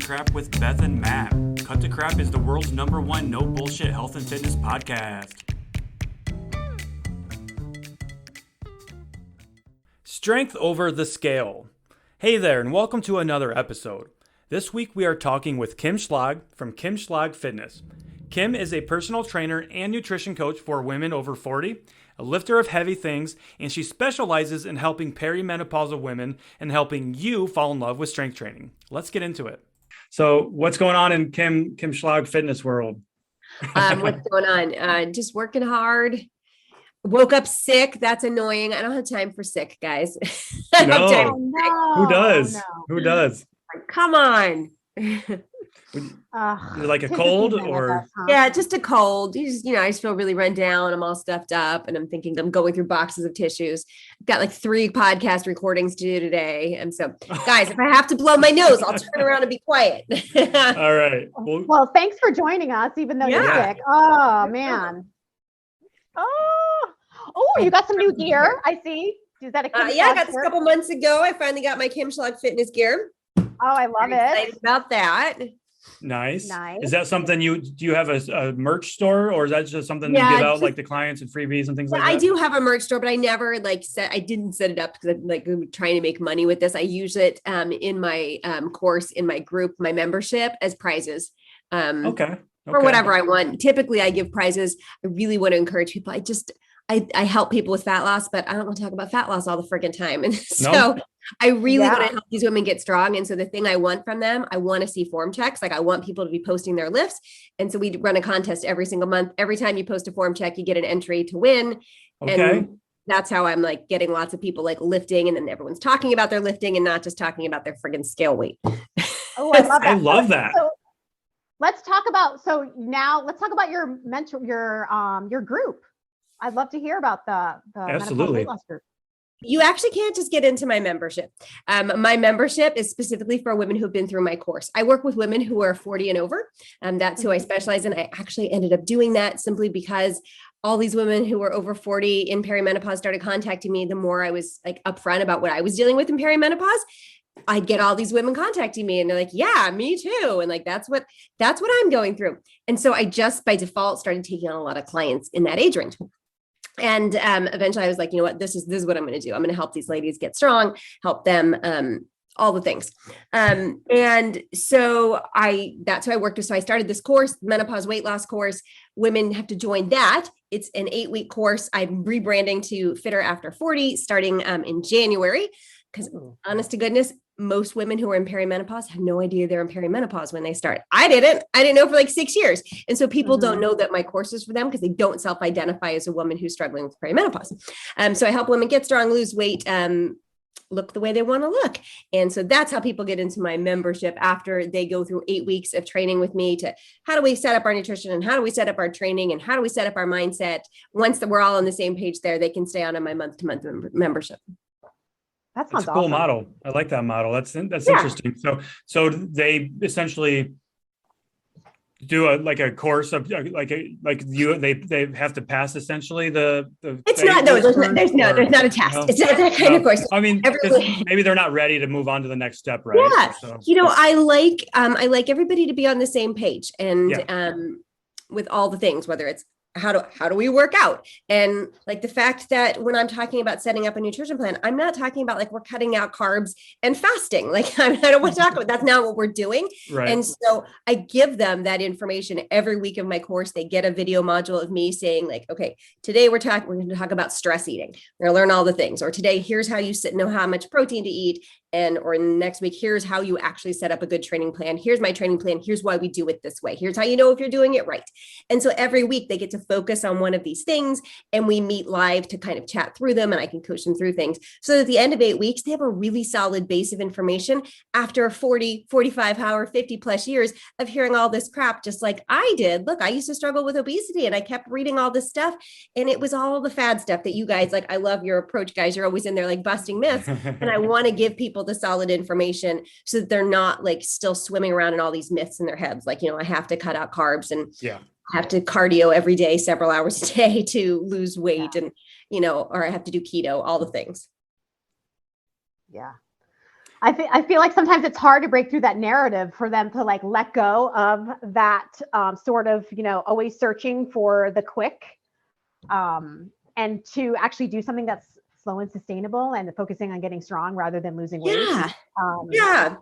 Crap with Beth and Matt. Cut to Crap is the world's #1 no bullshit health and fitness podcast. Strength over the scale. Hey there, and welcome to another episode. This week we are talking with Kim Schlag from Kim Schlag Fitness. Kim is a personal trainer and nutrition coach for women over 40, a lifter of heavy things, and she specializes in helping perimenopausal women and helping you fall in love with strength training. Let's get into it. So what's going on in Kim Schlag Fitness world? What's going on? Just working hard. Woke up sick. That's annoying. I don't have time for sick, guys. No. Who does? No. Who does? Come on. Is it like a cold or? Yeah, just a cold. I just feel really run down. I'm all stuffed up and I'm thinking I'm going through boxes of tissues. I've got like 3 podcast recordings to do today. And so guys, if I have to blow my nose, I'll turn around and be quiet. All right. Well, thanks for joining us, even though you're sick. Oh, man. Oh, you got some new gear. I see. Is that a Kim I got shirt? this a couple months ago. I finally got my Kim Schlag Fitness gear. Oh, I love it. Excited about that. Nice. Is that something do you have a merch store, or is that just something you give out like to clients and freebies and things like that? I do have a merch store, but I never I didn't set it up because I'm trying to make money with this. I use it in my course, in my group, my membership as prizes. For whatever I want. Typically I give prizes. I really want to encourage people. I help people with fat loss, but I don't want to talk about fat loss all the freaking time. And so I really want to help these women get strong. And so the thing I want from them, I want to see form checks. Like I want people to be posting their lifts. And so we run a contest every single month. Every time you post a form check, you get an entry to win. Okay. And that's how I'm like getting lots of people like lifting, and then everyone's talking about their lifting and not just talking about their friggin' scale weight. Oh, I love that. I love that. So let's talk about your group. I'd love to hear about the Absolutely. weight loss group. You actually can't just get into my membership. My membership is specifically for women who've been through my course. I work with women who are 40 and over. That's who I specialize in. I actually ended up doing that simply because all these women who were over 40 in perimenopause started contacting me. The more I was like upfront about what I was dealing with in perimenopause, I'd get all these women contacting me and they're like, yeah, me too. And like, that's what I'm going through. And so I just by default started taking on a lot of clients in that age range. And eventually I was like, you know what, this is what I'm going to do. I'm going to help these ladies get strong, help them, all the things. And so that's who I worked with. So I started this course, menopause weight loss course. Women have to join that. It's an 8-week course. I'm rebranding to Fitter After 40 starting in January. Because honest to goodness, most women who are in perimenopause have no idea they're in perimenopause when they start. I didn't know for like 6 years. And so people don't know that my course is for them because they don't self-identify as a woman who's struggling with perimenopause. So I help women get strong, lose weight, look the way they want to look. And so that's how people get into my membership after they go through 8 weeks of training with me to how do we set up our nutrition and how do we set up our training and how do we set up our mindset. Once that we're all on the same page there, they can stay on my month-to-month membership. That sounds That's a cool awesome. model. I like that model. That's interesting. So they essentially do a course of they have to pass essentially the it's not there's not a test. It's not that kind of course. I mean, maybe they're not ready to move on to the next step, right? Yeah. So, I like everybody to be on the same page and with all the things, whether it's how do we work out? And like the fact that when I'm talking about setting up a nutrition plan, I'm not talking about like we're cutting out carbs and fasting. Like I don't want to talk about, that's not what we're doing. right. And so I give them that information every week of my course. They get a video module of me saying like, okay, today we're going to talk about stress eating. We're going to learn all the things, or today, here's how you know how much protein to eat. Or next week, here's how you actually set up a good training plan. Here's my training plan. Here's why we do it this way. Here's how you know if you're doing it right. And so every week they get to focus on one of these things and we meet live to kind of chat through them and I can coach them through things. So that at the end of 8 weeks, they have a really solid base of information after 40, 45 hour, 50 plus years of hearing all this crap, just like I did. Look, I used to struggle with obesity and I kept reading all this stuff and it was all the fad stuff that you guys, like, I love your approach, guys. You're always in there like busting myths. And I want to give people the solid information so that they're not like still swimming around in all these myths in their heads. Like, I have to cut out carbs and have to cardio every day, several hours a day to lose weight and, or I have to do keto, all the things. Yeah. I feel like sometimes it's hard to break through that narrative for them to like let go of that sort of, always searching for the quick, and to actually do something that's slow and sustainable and focusing on getting strong rather than losing weight. Yeah.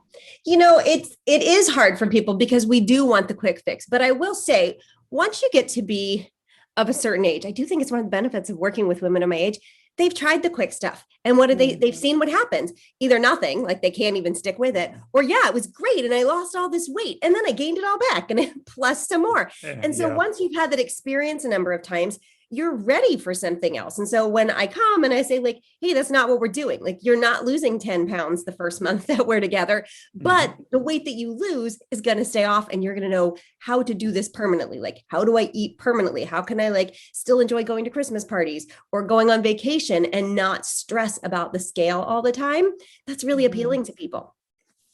It is hard for people because we do want the quick fix. But I will say, once you get to be of a certain age, I do think it's one of the benefits of working with women of my age. They've tried the quick stuff. And what did they've seen what happens. Either nothing, like they can't even stick with it, or yeah, it was great. And I lost all this weight and then I gained it all back and plus some more. And so once you've had that experience a number of times, you're ready for something else. And so when I come and I say like, hey, that's not what we're doing. Like you're not losing 10 pounds the first month that we're together, but the weight that you lose is going to stay off and you're going to know how to do this permanently. Like, how do I eat permanently? How can I like still enjoy going to Christmas parties or going on vacation and not stress about the scale all the time? That's really appealing to people.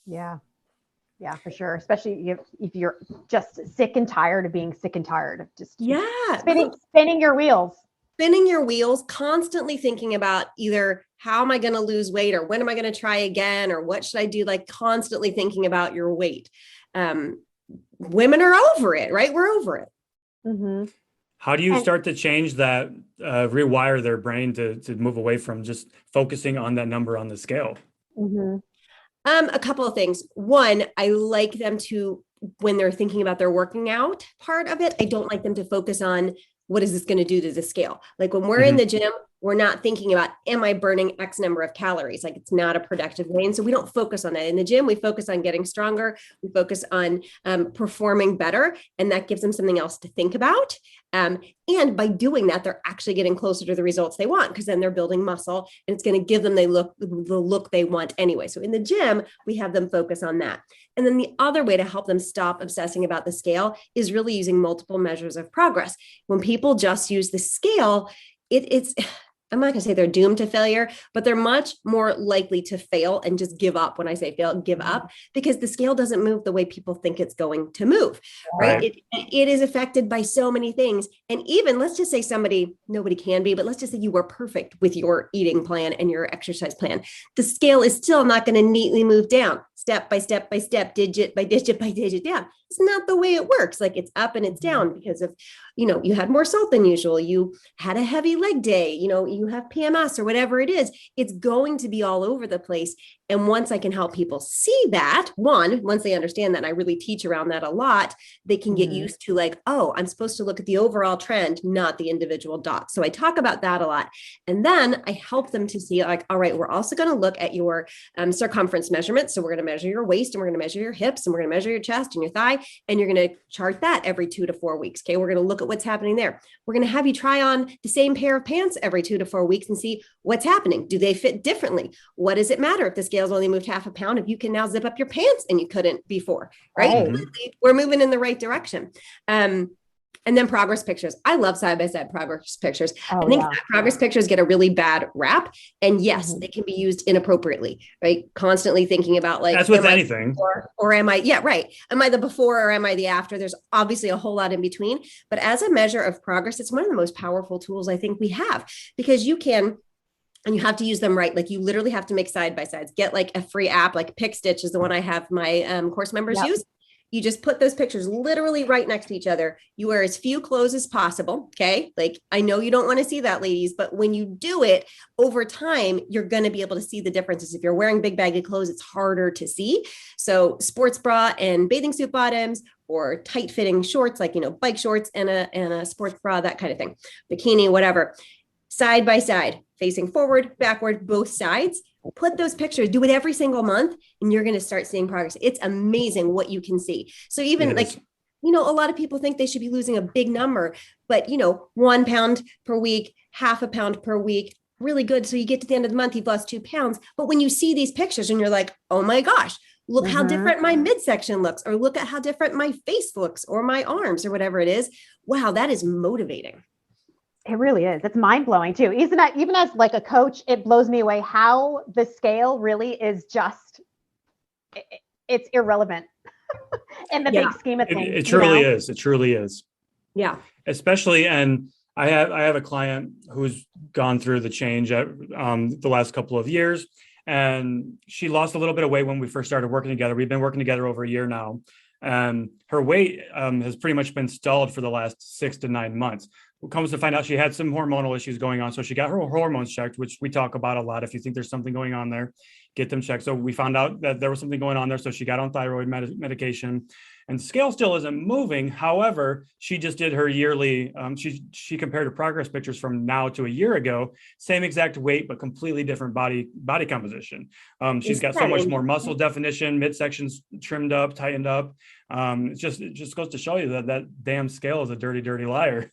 Yeah, for sure. Especially if you're just sick and tired of being sick and tired of just spinning your wheels, constantly thinking about either how am I going to lose weight or when am I going to try again or what should I do? Like constantly thinking about your weight. Women are over it, right? We're over it. Mm-hmm. How do you start to change that, rewire their brain to move away from just focusing on that number on the scale? Mm-hmm. A couple of things. One, I like them to, when they're thinking about their working out part of it, I don't like them to focus on what is this going to do to the scale? Like when we're in the gym, we're not thinking about, am I burning X number of calories? Like it's not a productive way. And so we don't focus on that. In the gym, we focus on getting stronger. We focus on performing better. And that gives them something else to think about. And by doing that, they're actually getting closer to the results they want because then they're building muscle and it's going to give them the look they want anyway. So in the gym, we have them focus on that. And then the other way to help them stop obsessing about the scale is really using multiple measures of progress. When people just use the scale, it's I'm not going to say they're doomed to failure, but they're much more likely to fail and just give up. When I say fail, give up, because the scale doesn't move the way people think it's going to move, right? It is affected by so many things. And even let's just say nobody can be, but let's just say you were perfect with your eating plan and your exercise plan. The scale is still not going to neatly move down step by step by step, digit by digit by digit down. It's not the way it works. Like it's up and it's down because of, you had more salt than usual. You had a heavy leg day, you have PMS or whatever it is. It's going to be all over the place. And once I can help people see that, once they understand that, and I really teach around that a lot, they can get used to like, oh, I'm supposed to look at the overall trend, not the individual dots. So I talk about that a lot. And then I help them to see like, all right, we're also going to look at your circumference measurements. So we're going to measure your waist and we're going to measure your hips and we're going to measure your chest and your thigh. And you're going to chart that every 2 to 4 weeks. Okay. We're going to look at what's happening there. We're going to have you try on the same pair of pants every 2 to 4 weeks and see what's happening. Do they fit differently? What does it matter if the scale's only moved half a pound, if you can now zip up your pants and you couldn't before, right? We're moving in the right direction. And then progress pictures. I love side-by-side progress pictures. I think progress pictures get a really bad rap. And yes, they can be used inappropriately, right? Constantly thinking about like, that's with anything. Or am I, right. Am I the before or am I the after? There's obviously a whole lot in between, but as a measure of progress, it's one of the most powerful tools I think we have because you can, and you have to use them right. Like you literally have to make side-by-sides, get like a free app, like Pick Stitch is the one I have my course members use. You just put those pictures literally right next to each other. You wear as few clothes as possible. Okay. Like I know you don't want to see that, ladies, but when you do it over time, you're going to be able to see the differences. If you're wearing big baggy clothes, it's harder to see. So sports bra and bathing suit bottoms or tight fitting shorts, like, bike shorts and a sports bra, that kind of thing, bikini, whatever, side by side, facing forward, backward, both sides. Put those pictures, do it every single month, and you're going to start seeing progress. It's amazing what you can see. So even like, a lot of people think they should be losing a big number, but 1 pound per week, half a pound per week, really good. So you get to the end of the month, you've lost 2 pounds. But when you see these pictures and you're like, oh my gosh, look how different my midsection looks, or look at how different my face looks, or my arms, or whatever it is. Wow, that is motivating. It really is. It's mind blowing too. Even as like a coach, it blows me away how the scale really is just, it's irrelevant in the big scheme of things. It truly is. It truly is. Yeah. Especially, and I have a client who's gone through the change the last couple of years, and she lost a little bit of weight when we first started working together. We've been working together over a year now. And her weight has pretty much been stalled for the last 6 to 9 months. It comes to find out she had some hormonal issues going on. So she got her hormones checked, which we talk about a lot. If you think there's something going on there, get them checked. So we found out that there was something going on there. So she got on thyroid medication, and the scale still isn't moving. However, she just did her yearly, she compared her progress pictures from now to a year ago, same exact weight, but completely different body composition. She's got so much more muscle definition, midsections trimmed up, tightened up. It just goes to show you that damn scale is a dirty, dirty liar.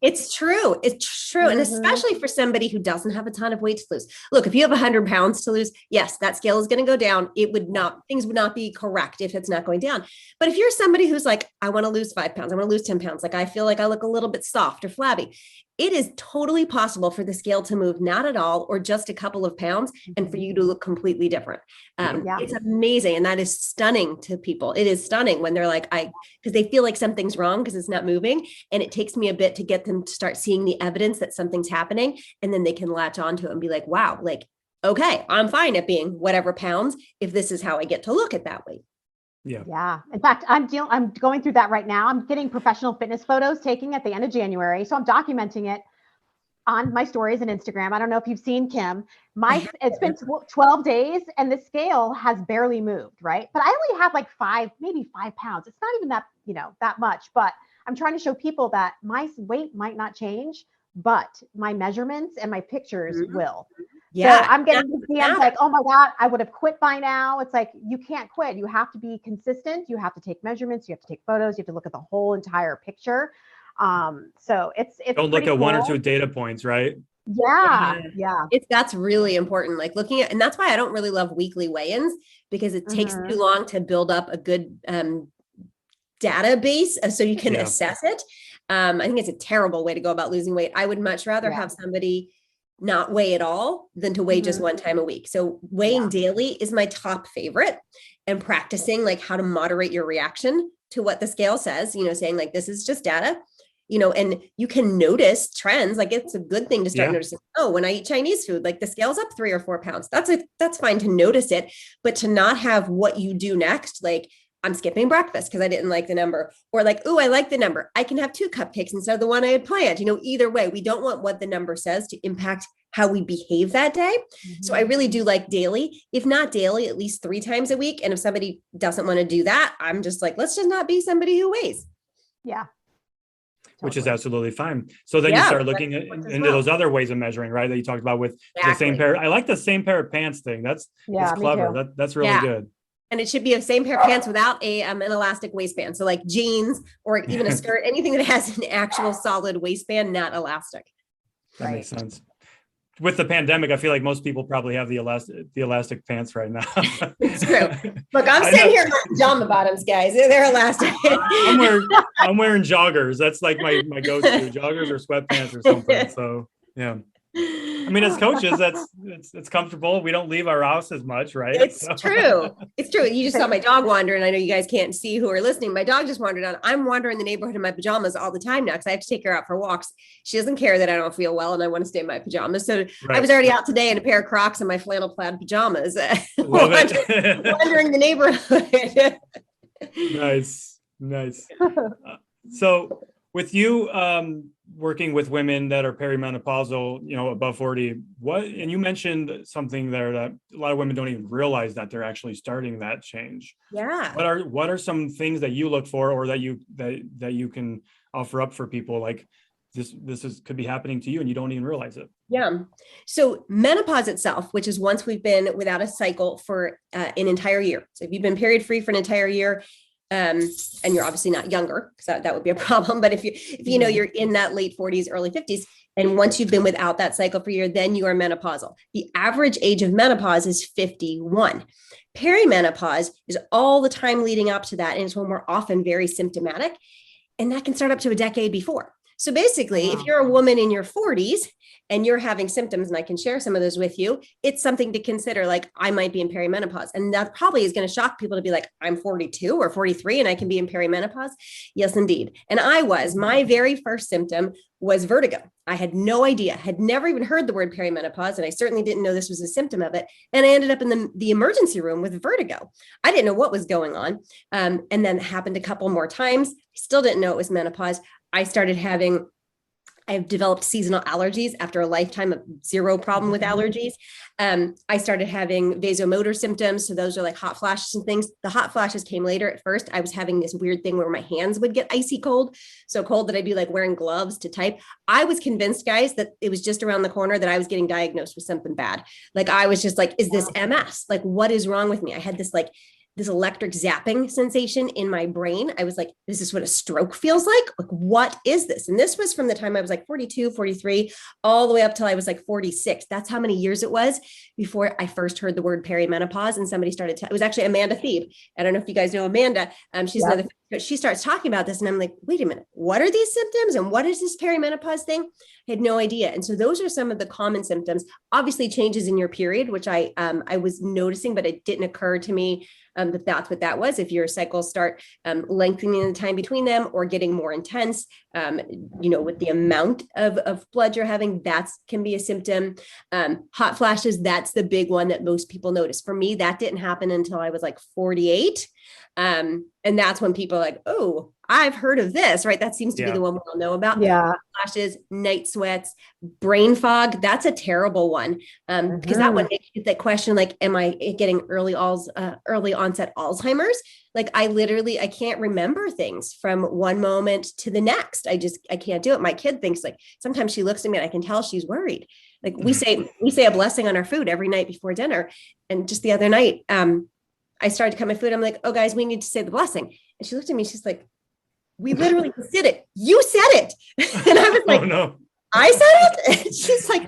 It's true. It's true. And especially for somebody who doesn't have a ton of weight to lose. Look, if you have 100 pounds to lose, yes, that scale is going to go down. Things would not be correct if it's not going down. But if you're somebody who's like, I want to lose 5 pounds, I want to lose 10 pounds, like I feel like I look a little bit soft or flabby, it is totally possible for the scale to move not at all, or just a couple of pounds, and for you to look completely different. It's amazing. And that is stunning to people. It is stunning when they're like, because they feel like something's wrong because it's not moving. And it takes me a bit to get them to start seeing the evidence that something's happening. And then they can latch onto it and be like, wow, like, okay, I'm fine at being whatever pounds if this is how I get to look at that weight. Yeah. In fact, I'm going through that right now. I'm getting professional fitness photos taken at the end of January. So I'm documenting it on my stories and Instagram. I don't know if you've seen Kim. It's been 12 days and the scale has barely moved, right? But I only have like maybe 5 pounds. It's not even that much, but I'm trying to show people that my weight might not change, but my measurements and my pictures will. Yeah. So I'm getting these DMs like, oh my God, I would have quit by now. It's like, you can't quit. You have to be consistent. You have to take measurements. You have to take photos. You have to look at the whole entire picture. So it's don't look at one or two data points, right? Yeah. That's really important. Like looking at, and that's why I don't really love weekly weigh-ins, because it takes too long to build up a good database so you can assess it. I think it's a terrible way to go about losing weight. I would much rather have somebody not weigh at all than to weigh just one time a week. So weighing daily is my top favorite, and practicing like how to moderate your reaction to what the scale says, saying like, this is just data, and you can notice trends. Like it's a good thing to start noticing, oh, when I eat Chinese food, like the scale's up 3 or 4 pounds. That's fine to notice it, but to not have what you do next, like I'm skipping breakfast because I didn't like the number, or like, oh, I like the number, I can have 2 cupcakes instead of the one I had planned. Either way, we don't want what the number says to impact how we behave that day. So I really do like daily, if not daily, at least 3 times a week. And if somebody doesn't want to do that, I'm just like, let's just not be somebody who weighs. Yeah. Which is absolutely fine. So then you start looking into those other ways of measuring, right? That you talked about with the same pair. I like the same pair of pants thing. That's clever. That's really good. And it should be a same pair of pants without an elastic waistband. So like jeans or even a skirt, anything that has an actual solid waistband, not elastic. That makes sense. With the pandemic, I feel like most people probably have the elastic pants right now. It's true. Look, I'm sitting here in my pajama bottoms, guys. They're elastic. I'm wearing joggers. That's like my go-to, joggers or sweatpants or something. So yeah. I mean, as coaches, it's comfortable. We don't leave our house as much, right? It's true. It's true. You just saw my dog wander, and I know you guys can't see who are listening. My dog just wandered out. I'm wandering the neighborhood in my pajamas all the time now because I have to take her out for walks. She doesn't care that I don't feel well and I want to stay in my pajamas. So I was already out today in a pair of Crocs and my flannel plaid pajamas, wandering the neighborhood. Nice. So with you working with women that are perimenopausal, above 40, and you mentioned something there that a lot of women don't even realize that they're actually starting that change. Yeah. What are some things that you look for, or that you can offer up for people, like this could be happening to you and you don't even realize it? Yeah. So menopause itself, which is once we've been without a cycle for an entire year. So if you've been period free for an entire year, and you're obviously not younger, because that would be a problem. But if you're in that late 40s, early 50s, and once you've been without that cycle for a year, then you are menopausal. The average age of menopause is 51. Perimenopause is all the time leading up to that. And it's when we're often very symptomatic. And that can start up to a decade before. So basically, if you're a woman in your 40s and you're having symptoms, and I can share some of those with you, it's something to consider. Like, I might be in perimenopause. And that probably is going to shock people to be like, I'm 42 or 43 and I can be in perimenopause. Yes, indeed. And my very first symptom was vertigo. I had no idea, had never even heard the word perimenopause. And I certainly didn't know this was a symptom of it. And I ended up in the emergency room with vertigo. I didn't know what was going on. And then it happened a couple more times. I still didn't know it was menopause. I've developed seasonal allergies after a lifetime of zero problem with allergies. I started having vasomotor symptoms. So those are like hot flashes and things. The hot flashes came later. At first, I was having this weird thing where my hands would get icy cold. So cold that I'd be like wearing gloves to type. I was convinced, guys, that it was just around the corner that I was getting diagnosed with something bad. Like, I was just like, is this MS? Like, what is wrong with me? I had this electric zapping sensation in my brain. I was like, this is what a stroke feels like? Like, what is this? And this was from the time I was like 42, 43, all the way up till I was like 46. That's how many years it was before I first heard the word perimenopause. And somebody started, it was actually Amanda Thebe. I don't know if you guys know Amanda. She's another, but she starts talking about this. And I'm like, wait a minute, what are these symptoms? And what is this perimenopause thing? I had no idea. And so those are some of the common symptoms. Obviously changes in your period, which I was noticing, but it didn't occur to me that's what that was. If your cycles start lengthening the time between them or getting more intense, with the amount of blood you're having, that can be a symptom. Hot flashes, that's the big one that most people notice. For me, that didn't happen until I was like 48. And that's when people are like, oh, I've heard of this, right? That seems to be the one we all know about. Yeah. Flashes, night sweats, brain fog. That's a terrible one. Because that one makes you that question, like, am I getting early onset Alzheimer's? Like, I can't remember things from one moment to the next. I can't do it. My kid thinks, like, sometimes she looks at me and I can tell she's worried. Like, we say a blessing on our food every night before dinner. And just the other night, I started to cut my food. I'm like, oh guys, we need to say the blessing. And she looked at me, she's like, we literally did it. You said it. And I was like, oh, no. I said it. And she's like,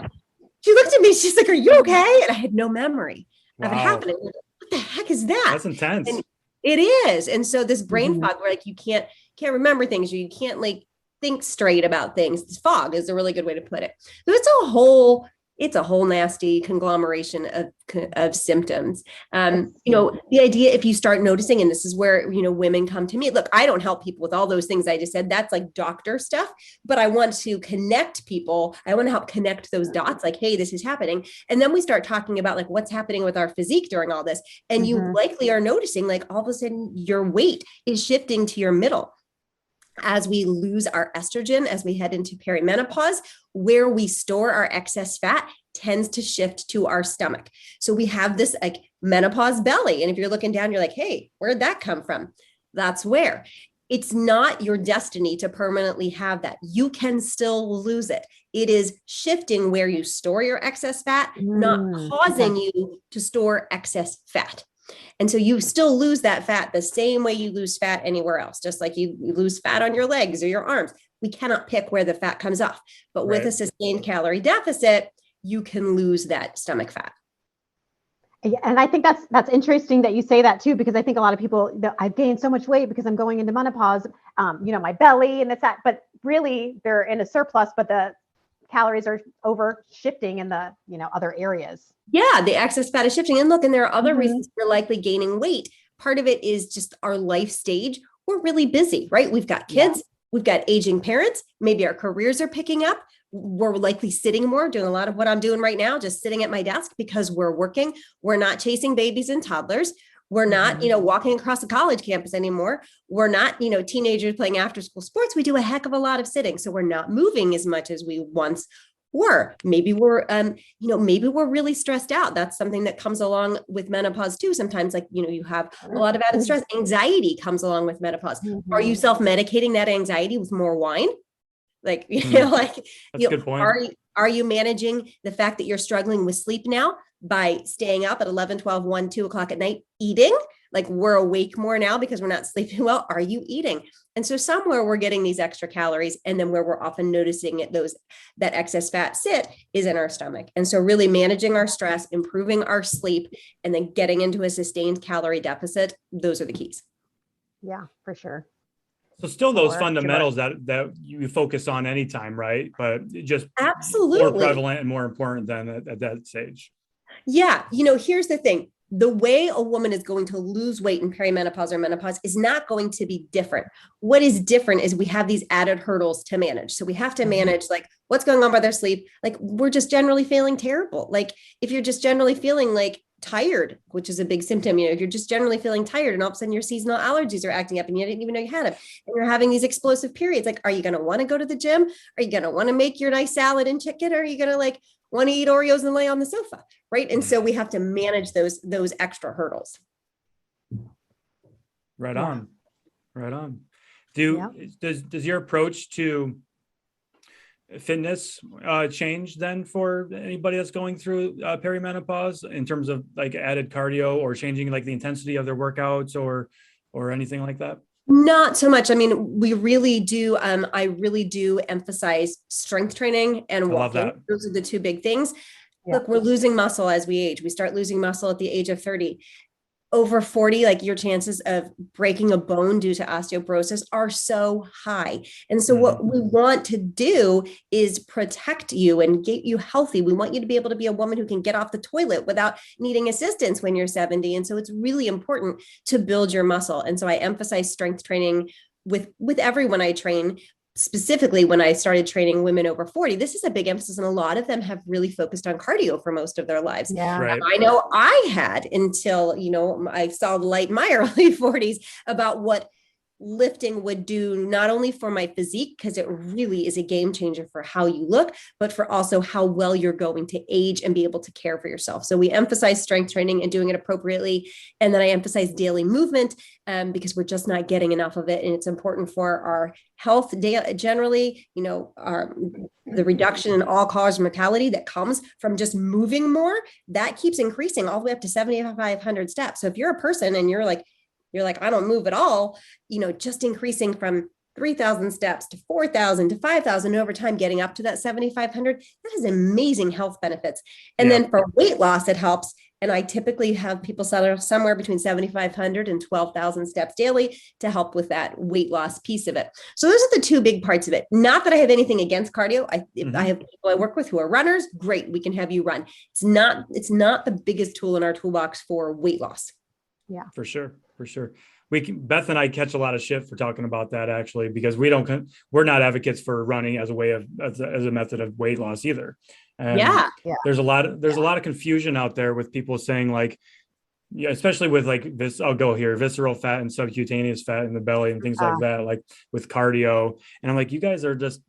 she looked at me, she's like, are you okay? And I had no memory of it happening. What the heck is that? That's intense. And it is. And so this brain fog where like you can't remember things, or you can't like think straight about things. This fog is a really good way to put it. So it's a whole nasty conglomeration of symptoms. The idea, if you start noticing, and this is where, women come to me, look, I don't help people with all those things I just said, that's like doctor stuff, but I want to connect people. I want to help connect those dots, like, hey, this is happening. And then we start talking about like what's happening with our physique during all this. And you likely are noticing like all of a sudden your weight is shifting to your middle. As we lose our estrogen, as we head into perimenopause, where we store our excess fat tends to shift to our stomach. So we have this like menopause belly. And if you're looking down, you're like, hey, where'd that come from? That's where. It's not your destiny to permanently have that. You can still lose it. It is shifting where you store your excess fat, not causing you to store excess fat. And so you still lose that fat the same way you lose fat anywhere else, just like you lose fat on your legs or your arms. We cannot pick where the fat comes off, but with a sustained calorie deficit, you can lose that stomach fat. And I think that's interesting that you say that too, because I think a lot of people, I've gained so much weight because I'm going into menopause, my belly and it's that, but really they're in a surplus, but the calories are over shifting in the, other areas. Yeah, the excess fat is shifting. And look, and there are other reasons we're likely gaining weight. Part of it is just our life stage. We're really busy, right? We've got kids, we've got aging parents. Maybe our careers are picking up. We're likely sitting more, doing a lot of what I'm doing right now, just sitting at my desk because we're working. We're not chasing babies and toddlers. We're not, walking across the college campus anymore. We're not, teenagers playing after school sports. We do a heck of a lot of sitting. So we're not moving as much as we once were. Maybe we're, maybe we're really stressed out. That's something that comes along with menopause too. Sometimes like, you have a lot of added stress. Anxiety comes along with menopause. Are you self-medicating that anxiety with more wine? Like, that's a good point. Are you managing the fact that you're struggling with sleep now by staying up at 11, 12, 1, 2 o'clock at night, eating? Like we're awake more now because we're not sleeping well. Are you eating? And so somewhere we're getting these extra calories, and then where we're often noticing that excess fat sit is in our stomach. And so really managing our stress, improving our sleep, and then getting into a sustained calorie deficit, those are the keys. Yeah, for sure. So still those fundamentals that you focus on anytime, right? But just absolutely more prevalent and more important than at that stage. Yeah. Here's the thing. The way a woman is going to lose weight in perimenopause or menopause is not going to be different. What is different is we have these added hurdles to manage. So we have to manage like what's going on with their sleep. Like we're just generally feeling terrible. Like if you're just generally feeling like tired, which is a big symptom, if you're just generally feeling tired and all of a sudden your seasonal allergies are acting up and you didn't even know you had them, and you're having these explosive periods, like, are you going to want to go to the gym? Are you going to want to make your nice salad and chicken? Or are you going to like want to eat Oreos and lay on the sofa? Right. And so we have to manage those extra hurdles. Right on. Does your approach to fitness change then for anybody that's going through perimenopause in terms of like added cardio or changing like the intensity of their workouts or anything like that? Not so much. I mean, we really do. I really do emphasize strength training and walking. Those are the two big things. Yeah. Look, we're losing muscle as we age. We start losing muscle at the age of 30. Over 40, like your chances of breaking a bone due to osteoporosis are so high. And so what we want to do is protect you and get you healthy. We want you to be able to be a woman who can get off the toilet without needing assistance when you're 70. And so it's really important to build your muscle. And so I emphasize strength training with everyone I train. Specifically, when I started training women over 40, this is a big emphasis, and a lot of them have really focused on cardio for most of their lives. Yeah. Right. I know I had until, I saw the light in my early 40s about what lifting would do, not only for my physique, because it really is a game changer for how you look, but for also how well you're going to age and be able to care for yourself. So we emphasize strength training and doing it appropriately. And then I emphasize daily movement because we're just not getting enough of it. And it's important for our health generally, the reduction in all-cause mortality that comes from just moving more, that keeps increasing all the way up to 7,500 steps. So if you're a person and you're like, I don't move at all, just increasing from 3,000 steps to 4,000 to 5,000 over time, getting up to that 7,500, that has amazing health benefits. And then for weight loss, it helps. And I typically have people somewhere between 7,500 and 12,000 steps daily to help with that weight loss piece of it. So those are the two big parts of it. Not that I have anything against cardio. I have people I work with who are runners. Great. We can have you run. It's not the biggest tool in our toolbox for weight loss. Yeah, for sure. Beth and I catch a lot of shit for talking about that actually, because we're not advocates for running as a way of, as a method of weight loss either. And there's a lot of confusion out there with people saying like, especially with like this, I'll go here, visceral fat and subcutaneous fat in the belly and things like that, like with cardio. And I'm like, you guys are just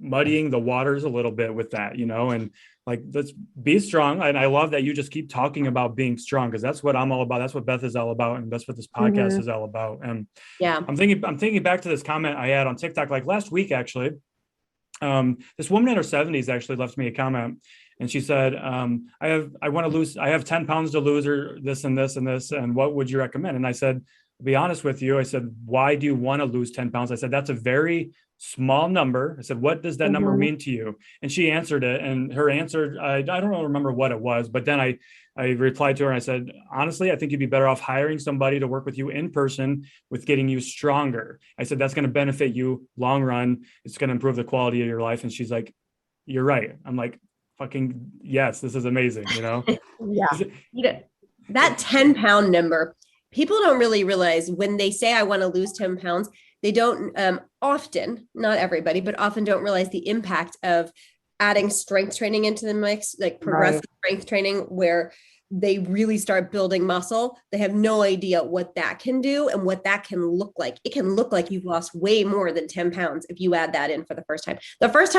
muddying the waters a little bit with that, and like, let's be strong. And I love that you just keep talking about being strong, because that's what I'm all about. That's what Beth is all about. And that's what this podcast is all about. And I'm thinking back to this comment I had on TikTok, like last week, actually. This woman in her 70s actually left me a comment, and she said, I have 10 pounds to lose, or this and this and this. And what would you recommend? And I said, to be honest with you, I said, why do you want to lose 10 pounds? I said, that's a very small number. I said, what does that number mean to you? And she answered it, and her answer, I don't remember what it was, but then I replied to her and I said, honestly, I think you'd be better off hiring somebody to work with you in person with getting you stronger. I said, that's going to benefit you long run. It's going to improve the quality of your life. And she's like, you're right. I'm like, fucking yes, this is amazing. That 10-pound number, people don't really realize when they say I want to lose 10 pounds, they don't often, not everybody, but often don't realize the impact of adding strength training into the mix, like progressive strength training, where they really start building muscle. They have no idea what that can do and what that can look like. It can look like you've lost way more than 10 pounds if you add that in for the first time.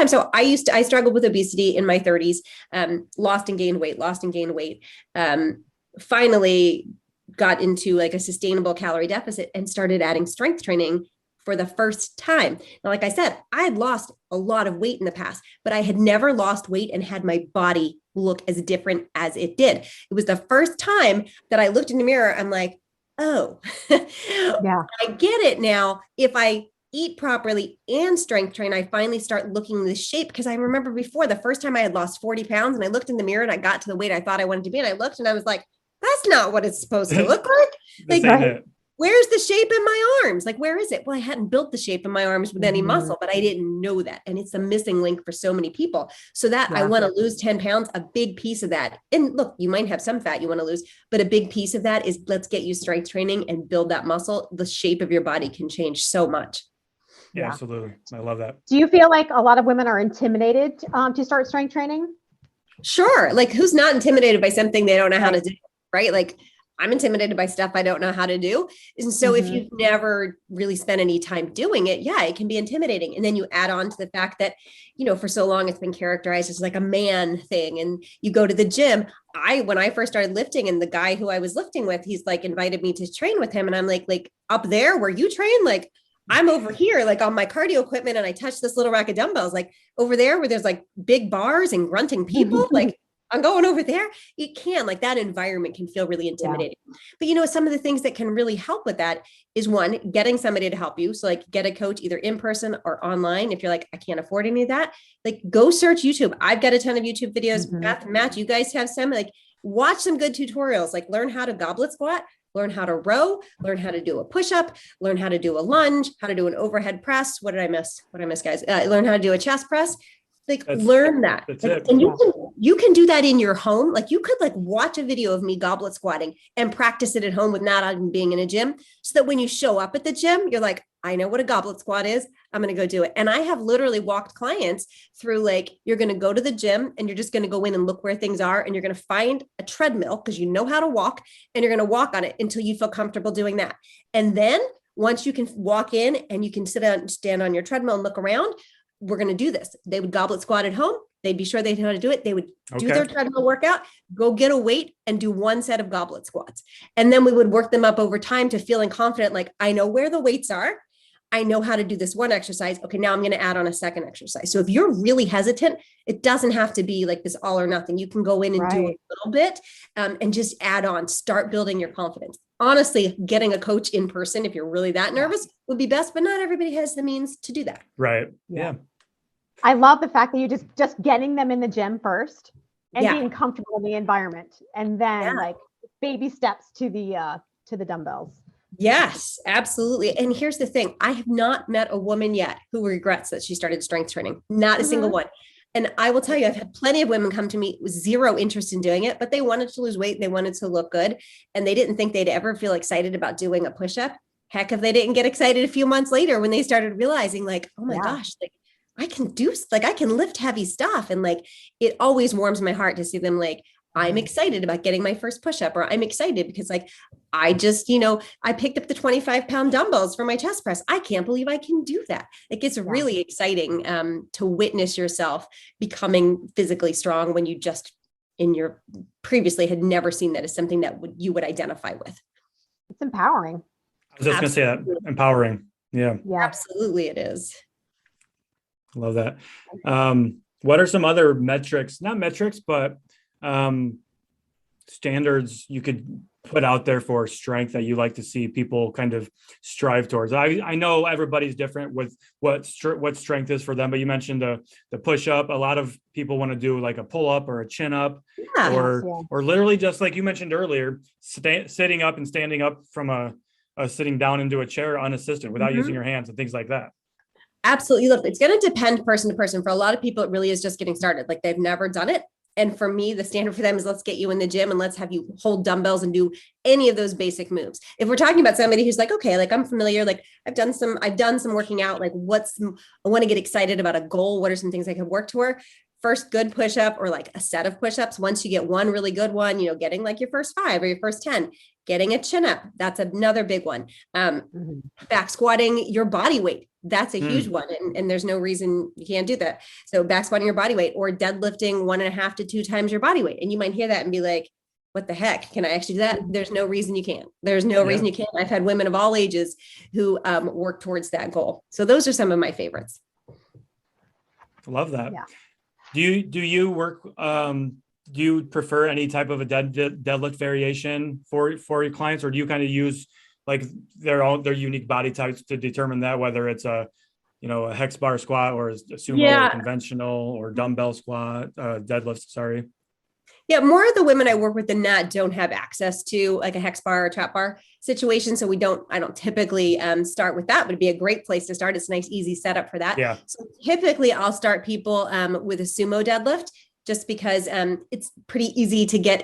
So I struggled with obesity in my 30s, lost and gained weight, finally got into like a sustainable calorie deficit and started adding strength training for the first time. Now, like I said, I had lost a lot of weight in the past, but I had never lost weight and had my body look as different as it did. It was the first time that I looked in the mirror. I'm like, oh, I get it now. If I eat properly and strength train, I finally start looking this shape. Because I remember before, the first time I had lost 40 pounds and I looked in the mirror and I got to the weight I thought I wanted to be. And I looked and I was like, that's not what it's supposed to look like. where's the shape in my arms? Like, where is it? Well, I hadn't built the shape in my arms with any muscle, but I didn't know that. And it's a missing link for so many people. So that I want to lose 10 pounds, a big piece of that. And look, you might have some fat you want to lose, but a big piece of that is let's get you strength training and build that muscle. The shape of your body can change so much. Yeah, absolutely. I love that. Do you feel like a lot of women are intimidated to start strength training? Sure. Like, who's not intimidated by something they don't know how to do, right? Like, I'm intimidated by stuff I don't know how to do. And so if you've never really spent any time doing it, it can be intimidating. And then you add on to the fact that, for so long it's been characterized as like a man thing. And you go to the gym. When I first started lifting, and the guy who I was lifting with, he's like invited me to train with him. And I'm like up there where you train, like I'm over here, like on my cardio equipment, and I touch this little rack of dumbbells, like over there where there's like big bars and grunting people, like I'm going over there. It can, like, that environment can feel really intimidating. But some of the things that can really help with that is, one, getting somebody to help you. So like get a coach either in person or online. If you're like, I can't afford any of that, like go search YouTube. I've got a ton of YouTube videos. Beth, Matt, you guys have some, like watch some good tutorials, like learn how to goblet squat, learn how to row, learn how to do a push-up, learn how to do a lunge, how to do an overhead press. What did I miss, guys? Learn how to do a chest press. Learn that. And you can do that in your home. Like, you could watch a video of me goblet squatting and practice it at home with not even being in a gym, so that when you show up at the gym, you're like, I know what a goblet squat is. I'm going to go do it. And I have literally walked clients through, like, you're going to go to the gym and you're just going to go in and look where things are. And you're going to find a treadmill because you know how to walk, and you're going to walk on it until you feel comfortable doing that. And then once you can walk in and you can sit down and stand on your treadmill and look around, we're going to do this. They would goblet squat at home. They'd be sure they know how to do it. They would do their treadmill workout, go get a weight and do one set of goblet squats. And then we would work them up over time to feeling confident. Like, I know where the weights are. I know how to do this one exercise. Okay, now I'm going to add on a second exercise. So if you're really hesitant, it doesn't have to be like this all or nothing. You can go in and do a little bit and just add on, start building your confidence. Honestly, getting a coach in person, if you're really that nervous, would be best, but not everybody has the means to do that. Right. Yeah. I love the fact that you just getting them in the gym first and being comfortable in the environment, and then like baby steps to the dumbbells. Yes, absolutely. And here's the thing. I have not met a woman yet who regrets that she started strength training. Not a single one. And I will tell you, I've had plenty of women come to me with zero interest in doing it, but they wanted to lose weight. They wanted to look good. And they didn't think they'd ever feel excited about doing a push-up. Heck, if they didn't get excited a few months later when they started realizing, like, oh my gosh, like I can lift heavy stuff. And like, it always warms my heart to see them like, I'm excited about getting my first push-up, or I'm excited because like, I just, I picked up the 25-pound dumbbells for my chest press. I can't believe I can do that. Like, it's really exciting to witness yourself becoming physically strong when you just previously had never seen that as something that you would identify with. It's empowering. I was just going to say that, empowering. Yeah, absolutely. It is. Love that. What are some other metrics, not metrics, but standards you could put out there for strength that you like to see people kind of strive towards? I know everybody's different with what strength is for them, but you mentioned the push up. A lot of people want to do like a pull up or a chin up, or literally just like you mentioned earlier, sitting up and standing up from a sitting down into a chair unassisted without using your hands and things like that. Absolutely. Look, it's going to depend person to person. For a lot of people, it really is just getting started. Like, they've never done it. And for me, the standard for them is, let's get you in the gym and let's have you hold dumbbells and do any of those basic moves. If we're talking about somebody who's like, okay, like I'm familiar, like I've done some working out, like I want to get excited about a goal. What are some things I could work toward? First good push-up, or like a set of push-ups. Once you get one really good one, getting like your first 5 or your first 10, getting a chin up. That's another big one. Back squatting your body weight. That's a huge one. And there's no reason you can't do that. So back squatting your body weight, or deadlifting 1.5 to 2 times your body weight. And you might hear that and be like, what the heck? Can I actually do that? There's no reason you can't. There's no reason you can't. I've had women of all ages who work towards that goal. So those are some of my favorites. Love that. Yeah. Do you work, do you prefer any type of a deadlift variation for your clients, or do you kind of use like their unique body types to determine that, whether it's a hex bar squat or a sumo or conventional or dumbbell squat, deadlift, sorry? Yeah, more of the women I work with than not don't have access to like a hex bar or trap bar situation. So I don't typically start with that, but it'd be a great place to start. It's a nice, easy setup for that. Yeah. So typically I'll start people with a sumo deadlift just because it's pretty easy to get.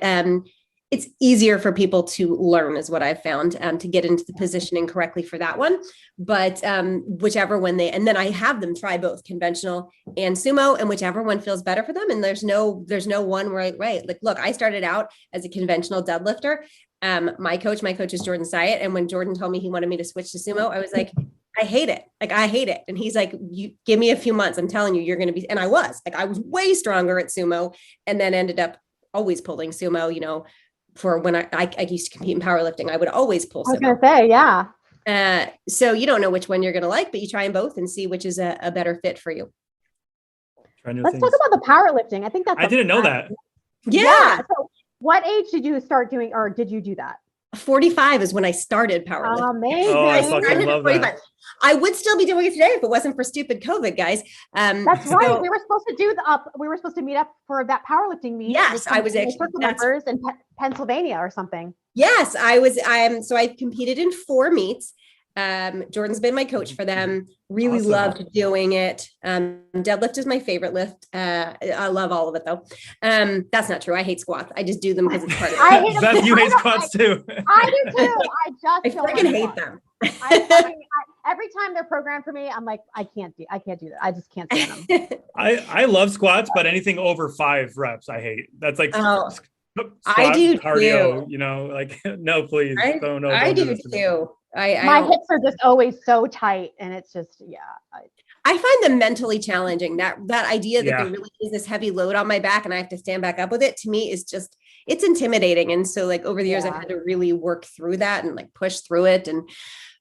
It's easier for people to learn is what I've found to get into the positioning correctly for that one. But whichever one and then I have them try both conventional and sumo, and whichever one feels better for them. And there's no one right. Like, look, I started out as a conventional deadlifter. My coach is Jordan Syatt. And when Jordan told me he wanted me to switch to sumo, I was like, I hate it. Like, I hate it. And he's like, you give me a few months. I'm telling you, you're going to be, and I was way stronger at sumo and then ended up always pulling sumo, for when I used to compete in powerlifting, I would always pull sumo. I was going to say, yeah. So you don't know which one you're going to like, but you try them both and see which is a better fit for you. Let's talk about the powerlifting. I think I didn't know that. Yeah. So what age did you start doing, or did you do that? 45 is when I started powerlifting. Amazing. Oh, I fucking love that. I would still be doing it today if it wasn't for stupid COVID, guys. That's right. We were supposed to we were supposed to meet up for that powerlifting meet. Yes, I was actually members in Pennsylvania or something. Yes, I was. So I competed in 4 meets. Jordan's been my coach for them. Really Awesome. Loved doing it. Deadlift is my favorite lift. I love all of it though. That's not true. I hate squats. I just do them because it's part of it. Beth, you hate squats too. I do too. I freaking hate them. Every time they're programmed for me, I'm like, I can't do that. I just can't stand them. I love squats, but anything over 5 reps, I hate. That's like I do cardio, too. like no, please. Don't I do too. My hips are just always so tight, and it's just I find them mentally challenging. That idea that there really is this heavy load on my back and I have to stand back up with it, to me is just, it's intimidating. And so like over the years, I've had to really work through that and like push through it.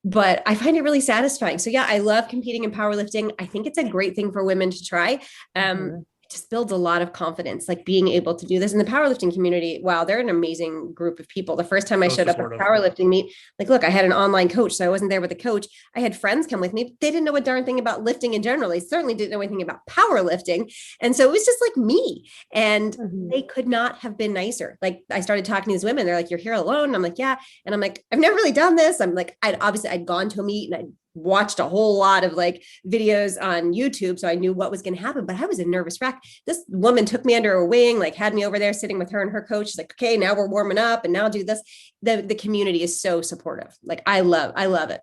But I find it really satisfying. So yeah, I love competing in powerlifting. I think it's a great thing for women to try. It just builds a lot of confidence, like being able to do this in the powerlifting community. Wow, they're an amazing group of people. The first time I showed up at a powerlifting meet, like, look, I had an online coach, so I wasn't there with a coach. I had friends come with me. They didn't know a darn thing about lifting in general. They certainly didn't know anything about powerlifting. And so it was just like me, and they could not have been nicer. Like, I started talking to these women. They're like, you're here alone. And I'm like, yeah. And I'm like, I've never really done this. I'm like, I'd gone to a meet and I'd watched a whole lot of like videos on YouTube. So I knew what was going to happen, but I was a nervous wreck. This woman took me under her wing, like had me over there sitting with her and her coach. She's like, okay, now we're warming up and now do this. The community is so supportive. Like I love it.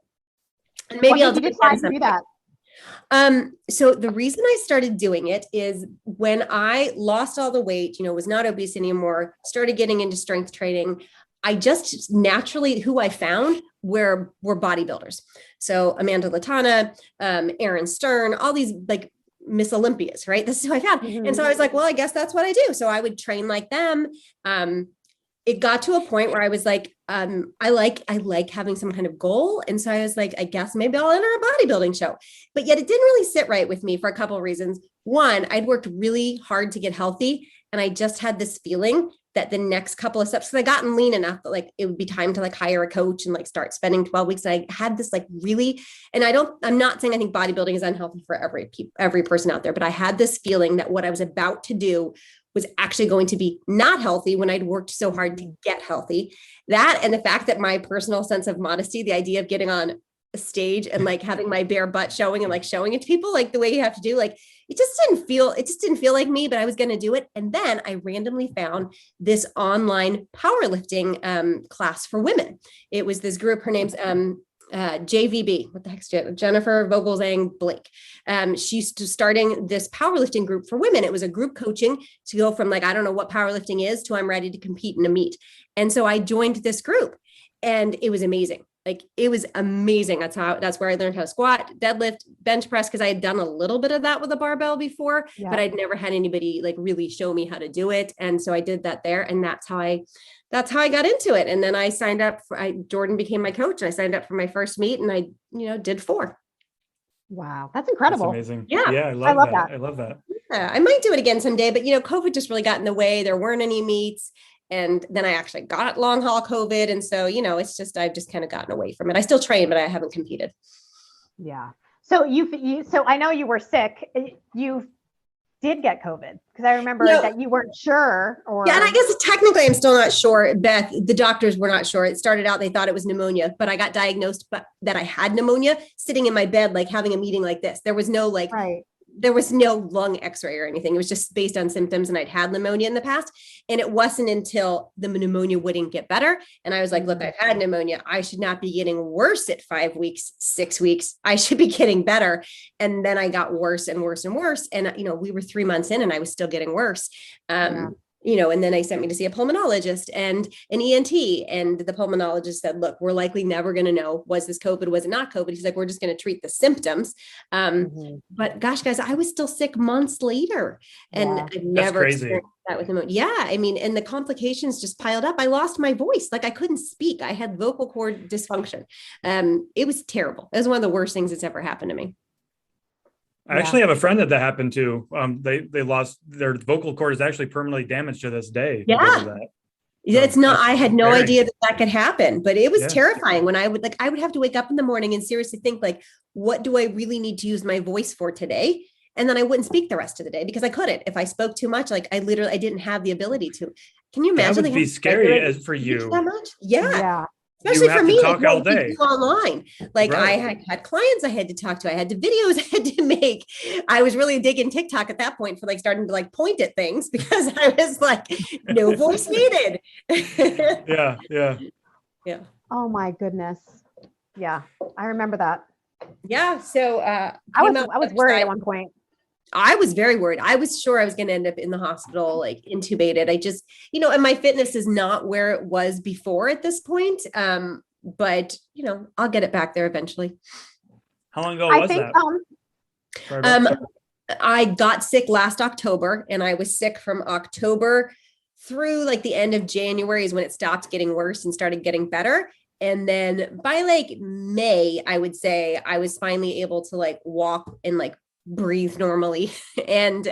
And maybe I'll decide to do that. So the reason I started doing it is when I lost all the weight, was not obese anymore, started getting into strength training. I just naturally, who I found were bodybuilders. So Amanda Latana, Aaron Stern, all these like Miss Olympias, right? This is who I found. And so I was like, well, I guess that's what I do. So I would train like them. It got to a point where I was like, I like having some kind of goal. And so I was like, I guess maybe I'll enter a bodybuilding show. But yet it didn't really sit right with me for a couple of reasons. One, I'd worked really hard to get healthy. And I just had this feeling that the next couple of steps, because I gotten lean enough that like it would be time to like hire a coach and like start spending 12 weeks. And I had this like really, and I'm not saying I think bodybuilding is unhealthy for every person out there, but I had this feeling that what I was about to do was actually going to be not healthy when I'd worked so hard to get healthy. That, and the fact that my personal sense of modesty, the idea of getting on a stage and like having my bare butt showing and like showing it to people, like the way you have to do, like, it just didn't feel like me, but I was going to do it. And then I randomly found this online powerlifting class for women. It was this group, her name's JVB, what the heck's Jennifer Vogelzang Blake. She's starting this powerlifting group for women. It was a group coaching to go from like, I don't know what powerlifting is to I'm ready to compete in a meet. And so I joined this group and it was amazing. Like it was amazing. That's where I learned how to squat, deadlift, bench press. Cause I had done a little bit of that with a barbell before, but I'd never had anybody like really show me how to do it. And so I did that there. And that's how I got into it. And then I signed up Jordan became my coach and I signed up for my first meet and I, did 4. Wow. That's incredible. That's amazing. Yeah. I love that. I love that. Yeah, I might do it again someday, but COVID just really got in the way. There weren't any meets. And then I actually got long haul COVID. And so, it's just, I've just kind of gotten away from it. I still train, but I haven't competed. Yeah. So so I know you were sick. did get COVID? Because I remember that you weren't sure. Yeah, and I guess technically I'm still not sure, Beth. The doctors were not sure. It started out, they thought it was pneumonia, but I got diagnosed that I had pneumonia sitting in my bed, like having a meeting like this. There was no there was no lung x-ray or anything. It was just based on symptoms, and I'd had pneumonia in the past. And it wasn't until the pneumonia wouldn't get better. And I was like, look, I've had pneumonia. I should not be getting worse at 5 weeks, 6 weeks. I should be getting better. And then I got worse and worse and worse. And, we were 3 months in and I was still getting worse. And then they sent me to see a pulmonologist and an ENT. And the pulmonologist said, look, we're likely never going to know, was this COVID? Was it not COVID? He's like, we're just going to treat the symptoms. But gosh, guys, I was still sick months later, and I've never experienced that with pneumonia. Yeah. I mean, and the complications just piled up. I lost my voice. Like I couldn't speak. I had vocal cord dysfunction. It was terrible. It was one of the worst things that's ever happened to me. I actually have a friend that happened to. They lost their vocal cord is actually permanently damaged to this day. Yeah. It's not, I had no idea that could happen, but it was terrifying when I would have to wake up in the morning and seriously think like, what do I really need to use my voice for today? And then I wouldn't speak the rest of the day because I couldn't. If I spoke too much, like I didn't have the ability to. Can you imagine? That would be scary for you. That much? Yeah. Especially for me, talk all day online. Like I had clients I had to talk to. I had the videos I had to make. I was really digging TikTok at that point for like starting to like point at things because I was like, no voice needed. Yeah. Oh my goodness. Yeah, I remember that. Yeah. So I was worried at one point. I was very worried. I was sure I was going to end up in the hospital, like intubated. I just, and my fitness is not where it was before at this point. But I'll get it back there eventually. How long ago was that? I got sick last October, and I was sick from October through like the end of January is when it stopped getting worse and started getting better. And then by like May, I would say I was finally able to like walk and like breathe normally. And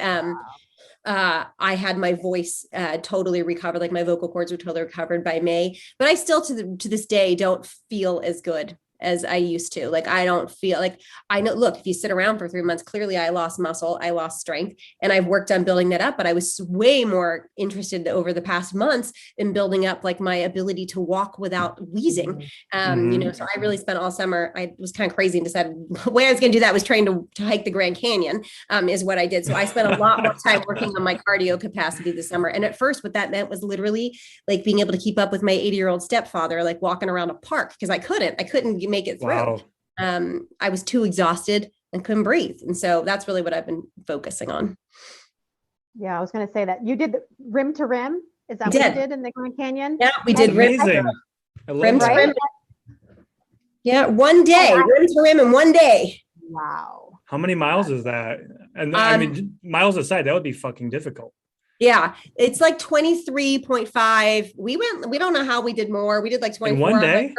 I had my voice totally recovered. Like my vocal cords were totally recovered by May, but I still to this day don't feel as good as I used to. Like, I don't feel like I know, look, if you sit around for 3 months, clearly I lost muscle, I lost strength, and I've worked on building that up, but I was way more interested over the past months in building up like my ability to walk without wheezing. So I really spent all summer, I was kind of crazy and decided the way I was going to do that was train to hike the Grand Canyon is what I did. So I spent a lot more time working on my cardio capacity this summer. And at first what that meant was literally like being able to keep up with my 80-year-old stepfather, like walking around a park because I couldn't make it through. Wow. I was too exhausted and couldn't breathe. And so that's really what I've been focusing on. Yeah, I was going to say that you did rim to rim. Is that what you did in the Grand Canyon? Yeah, we did rim to rim. Yeah, one day, rim to rim in one day. Wow. How many miles is that? And I mean, miles aside, that would be fucking difficult. Yeah, it's like 23.5. We don't know how we did more. We did like 24. In one day?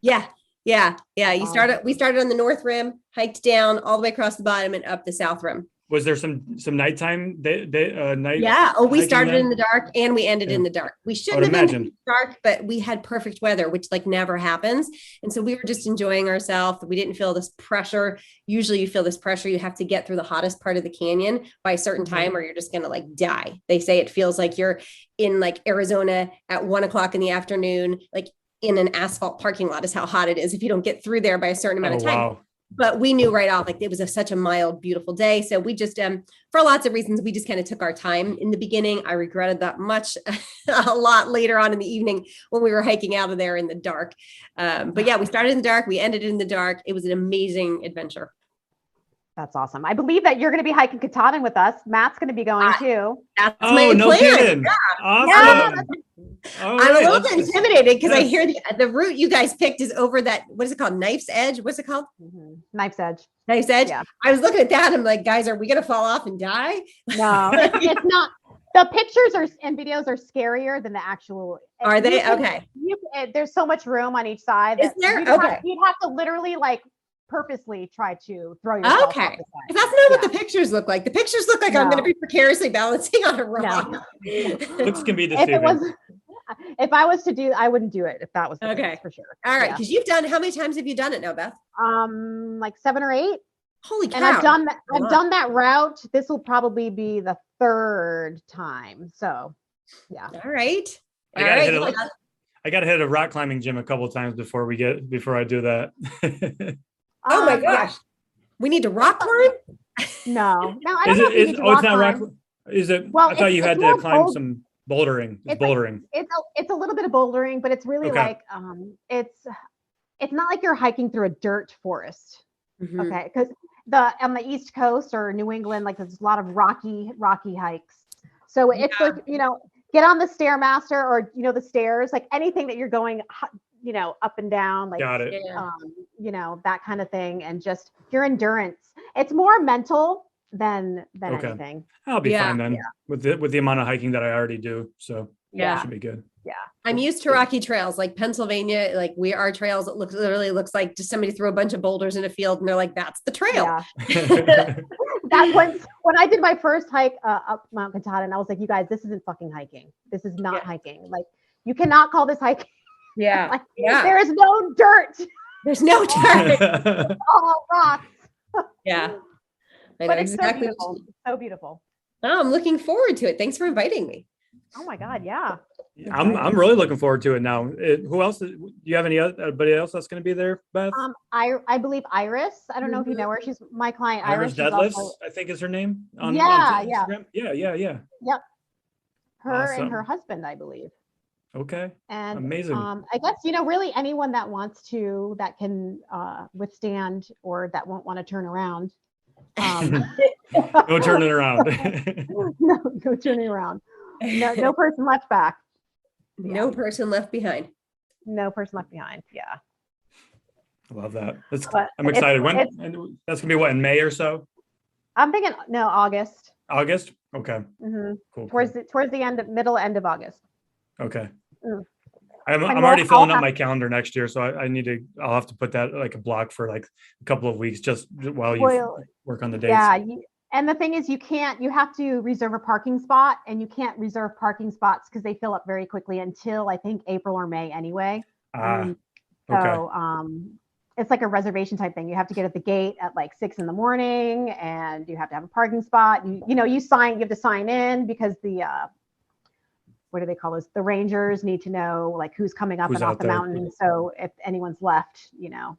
Yeah. We started on the north rim, hiked down all the way across the bottom and up the south rim. Was there some nighttime night? Yeah. Oh, we started in the dark and we ended in the dark. We shouldn't have been in the dark, but we had perfect weather, which like never happens. And so we were just enjoying ourselves. We didn't feel this pressure. Usually you feel this pressure. You have to get through the hottest part of the canyon by a certain time or you're just going to like die. They say it feels like you're in like Arizona at 1 o'clock in the afternoon, like in an asphalt parking lot is how hot it is if you don't get through there by a certain amount of time. Wow. But we knew right off, like it was such a mild, beautiful day. So we just, for lots of reasons, we just kind of took our time in the beginning. I regretted that much a lot later on in the evening when we were hiking out of there in the dark. But yeah, we started in the dark. We ended in the dark. It was an amazing adventure. That's awesome. I believe that you're going to be hiking Katahdin with us. Matt's going to be going too. That's my plan. Kidding. Yeah. Awesome. Yeah. I'm a little bit intimidated because I hear the route you guys picked is over that, what is it called? Knife's Edge? What's it called? Knife's Edge. Knife's Edge? Yeah. I was looking at that. I'm like, guys, are we going to fall off and die? No, it's not. The pictures and videos are scarier than the actual. Are they? Okay. There's so much room on each side. Is there? You'd have to literally like purposely try to throw yourself. Okay. That's not what the pictures look like. The pictures look like I'm going to be precariously balancing on a rock. Looks can be deceiving. If I was to do, I wouldn't do it if that was the case, for sure. All right. Because you've done, how many times have you done it now, Beth? Like 7 or 8. Holy cow. And I've done that route. This will probably be the third time. So yeah. All right. I got to hit a rock climbing gym a couple of times before I do that. Oh my gosh. We need to rock climb? No, I don't know if you need to rock climb. Is it? Well, I thought you had to climb some bouldering. It's bouldering. It's a little bit of bouldering, but it's really like it's not like you're hiking through a dirt forest. Mm-hmm. Okay, because on the East Coast or New England, like there's a lot of rocky hikes. So it's like, get on the Stairmaster or the stairs, like anything that you're going up and down, like got it. That kind of thing, and just your endurance. It's more mental than anything. I'll be fine then with the amount of hiking that I already do. So it should be good. Yeah. I'm used to rocky trails, like Pennsylvania, like our trails. It literally looks like just somebody threw a bunch of boulders in a field and they're like, that's the trail. Yeah. That when I did my first hike up Mount Katahdin, I was like, you guys, this isn't fucking hiking. This is not hiking. Like, you cannot call this hiking. Yeah. Like, there is no dirt. There's no dirt. All rocks. Yeah. But it's exactly so beautiful. So beautiful. Oh, I'm looking forward to it. Thanks for inviting me. Oh my God. Yeah. I'm really looking forward to it now. Who else? Do you have anybody else that's going to be there, Beth? I believe Iris. I don't know if you know her. She's my client. Iris Deadlifts, I think is her name. On Instagram. Yeah. Yep. Her awesome. And her husband, I believe. Okay. And amazing. I guess really anyone that wants to, that can withstand or that won't want to turn around. No turning around. No turning around. No person left back. Yeah. No person left behind. No person left behind. Yeah. I love that. I'm excited. When that's gonna be what, in May or so? I'm thinking August. August? Okay. Mm-hmm. Cool. Towards the middle end of August. Okay. I'm already filling up my calendar next year, so I'll have to put that like a block for like a couple of weeks just while you work on the dates. Yeah. And the thing is, you have to reserve a parking spot, and you can't reserve parking spots because they fill up very quickly until I think April or May anyway. Okay. So it's like a reservation type thing. You have to get at the gate at like 6 a.m. and you have to have a parking spot. You have to sign in because the what do they call those? The rangers need to know like who's coming up and off the mountain. So if anyone's left, yeah.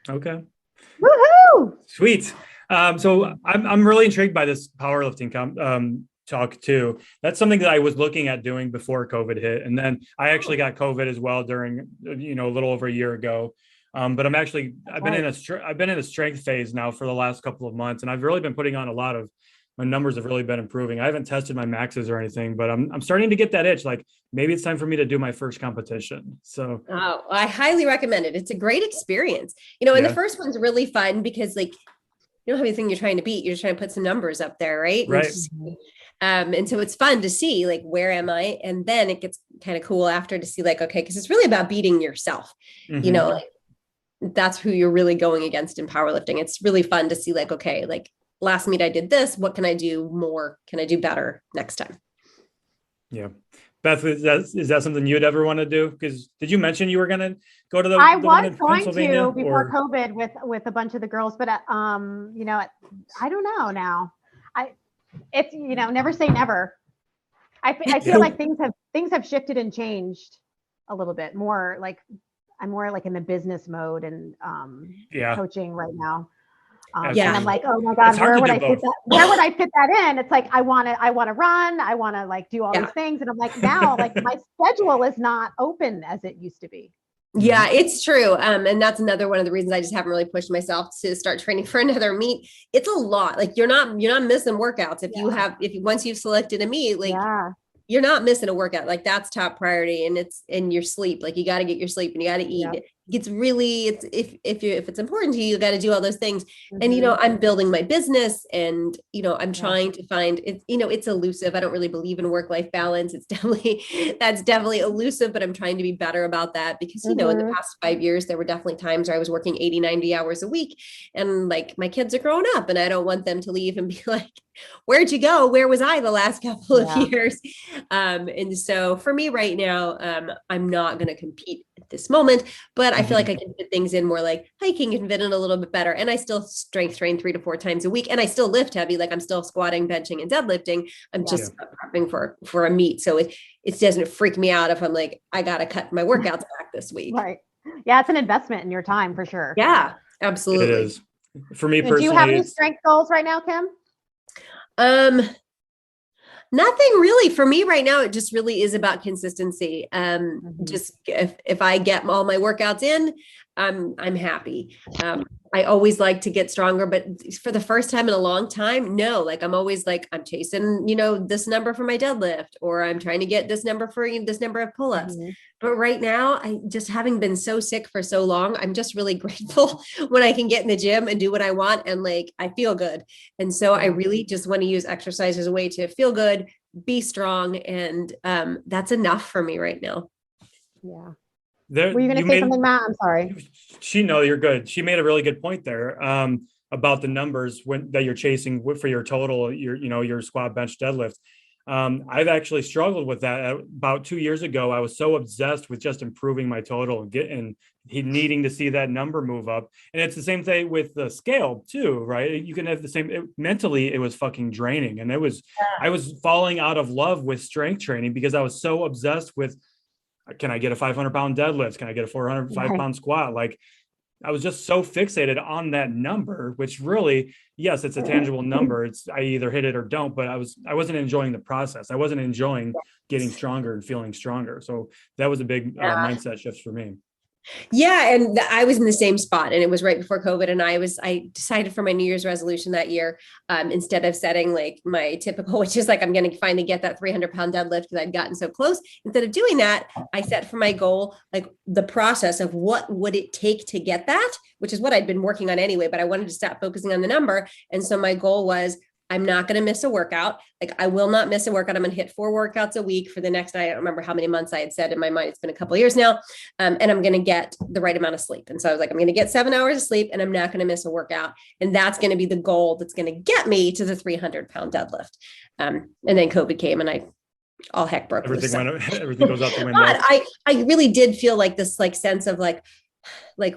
Okay. Woohoo! Sweet. So I'm really intrigued by this powerlifting talk too. That's something that I was looking at doing before COVID hit, and then I actually got COVID as well during a little over a year ago. But I've been in a strength phase now for the last couple of months, and I've really been putting on my numbers have really been improving. I haven't tested my maxes or anything, but I'm starting to get that itch. Like maybe it's time for me to do my first competition. So I highly recommend it. It's a great experience. And the first one's really fun because like you don't have anything you're trying to beat. You're just trying to put some numbers up there, right? Right. And so it's fun to see like where am I? And then it gets kind of cool after to see like, okay, because it's really about beating yourself. Mm-hmm. Like that's who you're really going against in powerlifting. It's really fun to see like, okay, like last meet I did this. What can I do more? Can I do better next time? Yeah. Beth, is that something you'd ever want to do? Because did you mention you were going to go to the I one was in going Pennsylvania, to before COVID with a bunch of the girls, but I don't know now. It's never say never. I feel like things have shifted and changed a little bit more. Like I'm more like in the business mode and coaching right now. And I'm like, oh my God, where would I fit that? Where would I fit that in? It's like I want to run. I want to like do all these things, and I'm like now, like my schedule is not open as it used to be. Yeah, it's true. And that's another one of the reasons I just haven't really pushed myself to start training for another meet. It's a lot. Like you're not missing workouts once you've selected a meet, like you're not missing a workout. Like that's top priority, and it's in your sleep. Like you got to get your sleep and you got to eat. Yep. If it's important to you, you got to do all those things. Mm-hmm. And I'm building my business, and I'm trying to find it. It's elusive. I don't really believe in work-life balance. That's definitely elusive, but I'm trying to be better about that because in the past 5 years there were definitely times where I was working 80-90 hours a week, and like my kids are growing up, and I don't want them to leave and be like, where'd you go? Where was I the last couple of years? And so for me right now, I'm not going to compete at this moment, but that, I feel like I can fit things in more, like hiking can fit in a little bit better. And I still strength train 3 to 4 times a week. And I still lift heavy. Like I'm still squatting, benching, and deadlifting. I'm just prepping for a meet. So it doesn't freak me out if I'm like, I got to cut my workouts back this week. Right. Yeah. It's an investment in your time for sure. Yeah, absolutely. It is. For me personally. Do you have any strength goals right now, Kim? Nothing really for me right now. It just really is about consistency. Just if I get all my workouts in, I'm happy. I always like to get stronger, but for the first time in a long time, no, like I'm always like, I'm chasing, this number for my deadlift, or I'm trying to get this number for this number of pull-ups. But right now, I just having been so sick for so long, I'm just really grateful when I can get in the gym and do what I want. And like, I feel good. And so I really just want to use exercise as a way to feel good, be strong. And that's enough for me right now. Yeah. Were you going to say something, Matt? I'm sorry. You're good. She made a really good point there about the numbers that you're chasing for your total, your squat, bench, deadlift. I've actually struggled with that. About 2 years ago, I was so obsessed with just improving my total and needing to see that number move up. And it's the same thing with the scale too, right? You can have the same mentally. It was fucking draining. And I was falling out of love with strength training because I was so obsessed with, can I get a 500-pound deadlift? Can I get a 405-pound squat? Like I was just so fixated on that number, which really, yes, it's a tangible number. I either hit it or don't, but I wasn't enjoying the process. I wasn't enjoying getting stronger and feeling stronger. So that was a big mindset shift for me. Yeah. And I was in the same spot, and it was right before COVID. And I decided for my New Year's resolution that year, instead of setting like my typical, which is like, I'm going to finally get that 300-pound deadlift because I'd gotten so close. Instead of doing that, I set for my goal, like the process of what would it take to get that, which is what I'd been working on anyway, but I wanted to stop focusing on the number. And so my goal was, I'm not going to miss a workout. Like I will not miss a workout. I'm going to hit 4 workouts a week for the next, I don't remember how many months I had said in my mind. It's been a couple of years now. And I'm going to get the right amount of sleep. And so I was like, I'm going to get 7 hours of sleep and I'm not going to miss a workout. And that's going to be the goal that's going to get me to the 300-pound deadlift. And then COVID came and all heck broke loose. Everything goes out the window. But I really did feel like this sense of like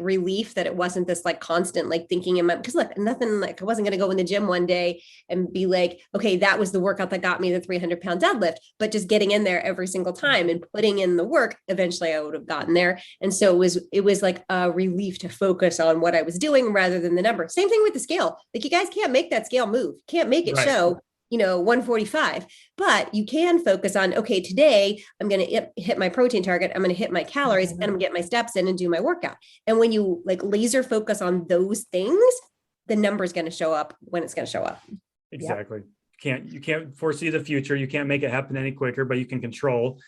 relief that it wasn't this constant thinking in my, because look, nothing I wasn't going to go in the gym one day and be like, okay, that was the workout that got me the 300-pound deadlift, but just getting in there every single time and putting in the work, eventually I would have gotten there. And so it was like a relief to focus on what I was doing rather than the number. Same thing with the scale. Like you guys can't make that scale move. Can't make it show 145, but you can focus on, okay, today I'm going to hit my protein target. I'm going to hit my calories and I'm going to get my steps in and do my workout. And when you laser focus on those things, the number is going to show up when it's going to show up. Exactly. You can't foresee the future. You can't make it happen any quicker, but you can control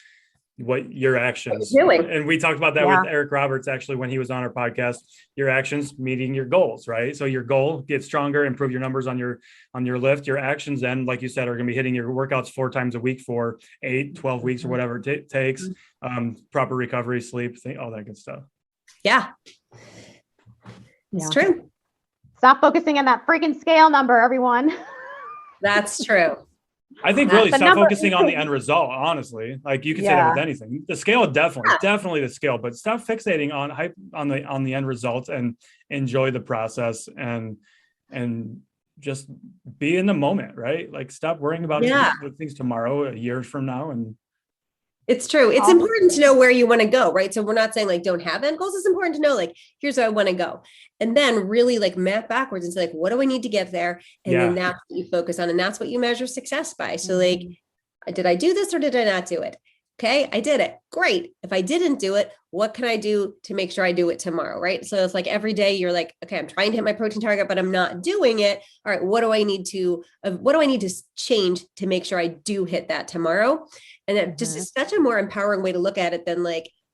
what your actions doing. And we talked about that with Eric Roberts, actually, when he was on our podcast, your actions meeting your goals, right? So your goal, get stronger, improve your numbers on your lift. Your actions then, like you said, are going to be hitting your workouts 4 times a week for 8, 12 weeks or whatever it takes, proper recovery, sleep, all that good stuff. Yeah. It's true. Stop focusing on that freaking scale number, everyone. That's true. I think really stop focusing on the end result, honestly. Like you can say that with anything. The scale definitely the scale, but stop fixating on the end results and enjoy the process and just be in the moment, right? Like stop worrying about things tomorrow, a year from now. And it's true. It's important to know where you want to go, right? So we're not saying don't have end goals. It's important to know here's where I want to go. And then really map backwards and say what do I need to get there? And then that's what you focus on. And that's what you measure success by. So did I do this or did I not do it? Okay, I did it. Great. If I didn't do it, what can I do to make sure I do it tomorrow? Right. So it's every day you're okay, I'm trying to hit my protein target, but I'm not doing it. All right. What do I need to change to make sure I do hit that tomorrow? And that just is such a more empowering way to look at it than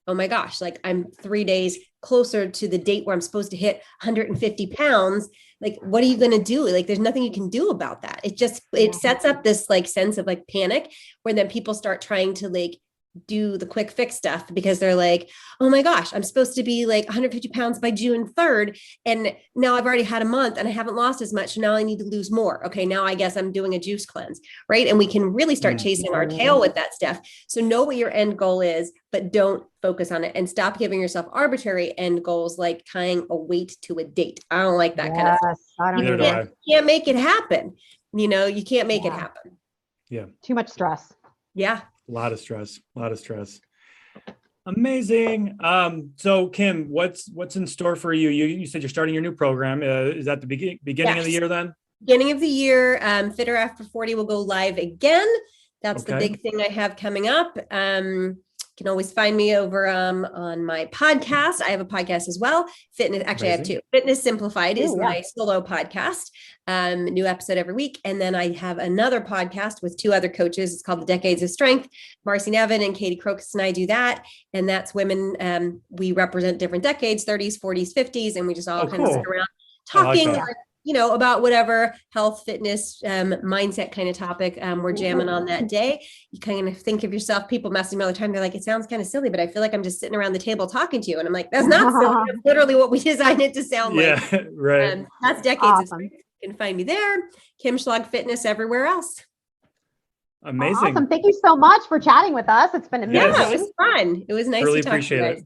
oh my gosh, I'm 3 days closer to the date where I'm supposed to hit 150 pounds. What are you going to do? There's nothing you can do about that. It sets up this sense of panic where then people start trying to do the quick fix stuff because they're like, oh my gosh, I'm supposed to be like 150 pounds by June 3rd. And now I've already had a month and I haven't lost as much. So now I need to lose more. Okay. Now I guess I'm doing a juice cleanse. Right. And we can really start chasing our tail with that stuff. So know what your end goal is, but don't focus on it, and stop giving yourself arbitrary end goals like tying a weight to a date. I don't like that kind of stuff. You can't make it happen. You can't make it happen. Yeah. Too much stress. Yeah. A lot of stress. Amazing. So Kim, what's in store for you? You said you're starting your new program. Is that the beginning of the year then? Beginning of the year. Fitter After 40 will go live again. That's the big thing I have coming up. You can always find me over on my podcast. I have a podcast as well. Fitness, actually, I have two. Fitness Simplified is my solo podcast. New episode every week. And then I have another podcast with two other coaches. It's called The Decades of Strength. Marcy Nevin and Katie Crocus and I do that. And that's women. We represent different decades, 30s, 40s, 50s. And we just all kind of sit around talking about whatever health, fitness, mindset kind of topic we're jamming on that day. You kind of think of yourself, people messaging me all the time. They're like, it sounds kind of silly, but I feel like I'm just sitting around the table talking to you. And I'm like, that's not silly. That's literally what we designed it to sound like. Yeah, right. That's Decades of Strength. You can find me there. Kim Schlag Fitness everywhere else. Amazing. Awesome. Thank you so much for chatting with us. It's been amazing. Yeah, it was fun. It was nice to talk to you guys.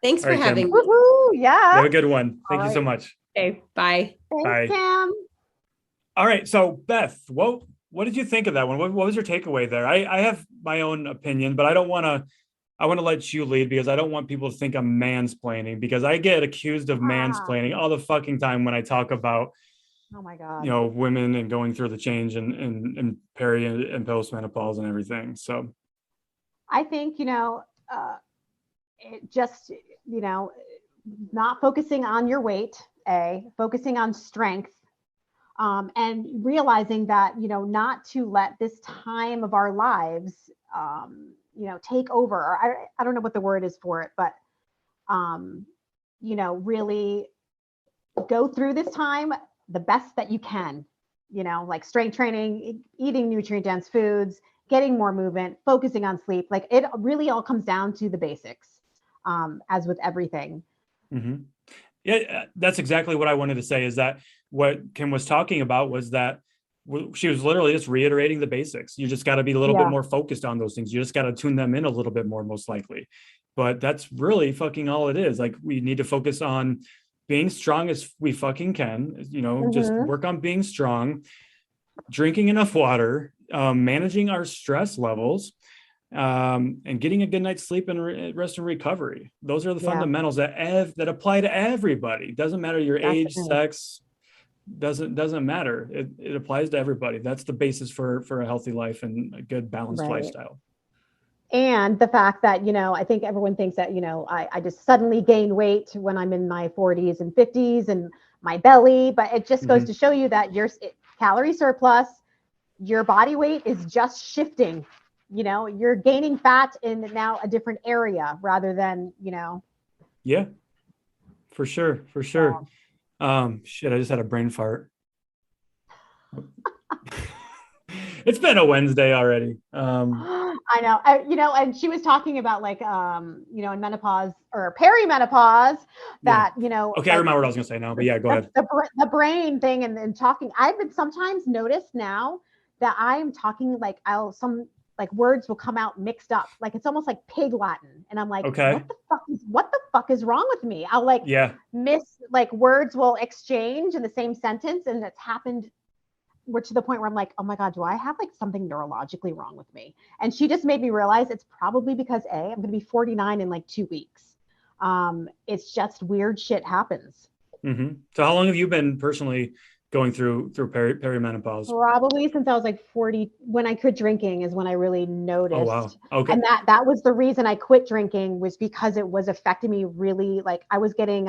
Thanks for having me. Woohoo, yeah. Have a good one. Thank you so much. Okay, bye. Thanks, Kim. All right. So Beth, what did you think of that one? What was your takeaway there? I have my own opinion, but I want to let you lead because I don't want people to think I'm mansplaining, because I get accused of mansplaining all the fucking time when I talk about, oh my God, women and going through the change and peri and postmenopause and everything. So I think, it just, not focusing on your weight, focusing on strength, and realizing that, not to let this time of our lives, take over. I don't know what the word is for it, but, really go through this time the best that you can, like strength training, eating nutrient dense foods, getting more movement, focusing on sleep. Like it really all comes down to the basics, as with everything. Mm-hmm. Yeah, that's exactly what I wanted to say, is that what Kim was talking about was that she was literally just reiterating the basics. You just got to be a little bit more focused on those things. You just got to tune them in a little bit more, most likely. But that's really fucking all it is. Like, we need to focus on being strong as we fucking can, just work on being strong, drinking enough water, managing our stress levels, and getting a good night's sleep and rest and recovery. Those are the fundamentals that apply to everybody. Doesn't matter your age, sex, doesn't matter. It applies to everybody. That's the basis for a healthy life and a good balanced lifestyle. And the fact that, I think everyone thinks that, I just suddenly gain weight when I'm in my 40s and 50s and my belly, but it just goes to show you that your calorie surplus, your body weight is just shifting. You're gaining fat in now a different area rather than, Yeah, for sure. Shit, I just had a brain fart. It's been a Wednesday already. I know, and she was talking about like, in menopause or perimenopause that, Okay, I remember what I was going to say now, but yeah, go ahead. The brain thing and talking. I've been sometimes noticed now that I'm talking like words will come out mixed up. Like it's almost like pig Latin. And I'm like, what the fuck is wrong with me? I'll miss words will exchange in the same sentence. And it's happened to the point where I'm like, oh my God, do I have something neurologically wrong with me? And she just made me realize it's probably because I'm going to be 49 in 2 weeks. It's just weird shit happens. Mm-hmm. So how long have you been personally going through perimenopause? Probably since I was 40. When I quit drinking is when I really noticed. Oh, wow. Okay. And that was the reason I quit drinking, was because it was affecting me really. I was getting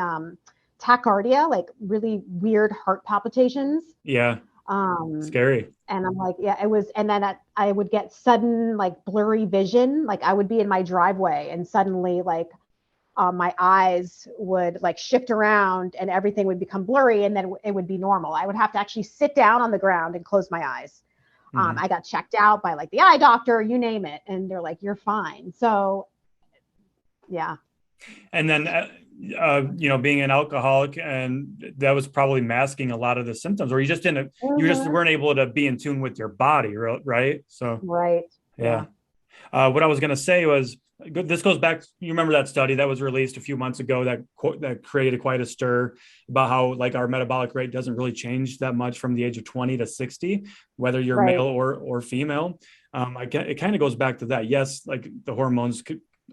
tachycardia, really weird heart palpitations. Yeah. Scary. And I'm like, yeah, it was. And then I would get sudden blurry vision. I would be in my driveway and suddenly my eyes would shift around and everything would become blurry, and then it would be normal. I would have to actually sit down on the ground and close my eyes. I got checked out by like the eye doctor, you name it. And they're like, you're fine. So yeah. And then, being an alcoholic, and that was probably masking a lot of the symptoms, or you just weren't able to be in tune with your body. Right. So, right. Yeah. What I was going to say was, this goes back. You remember that study that was released a few months ago that created quite a stir about how like our metabolic rate doesn't really change that much from the age of 20 to 60, whether you're male or female. It kind of goes back to that. Yes, like the hormones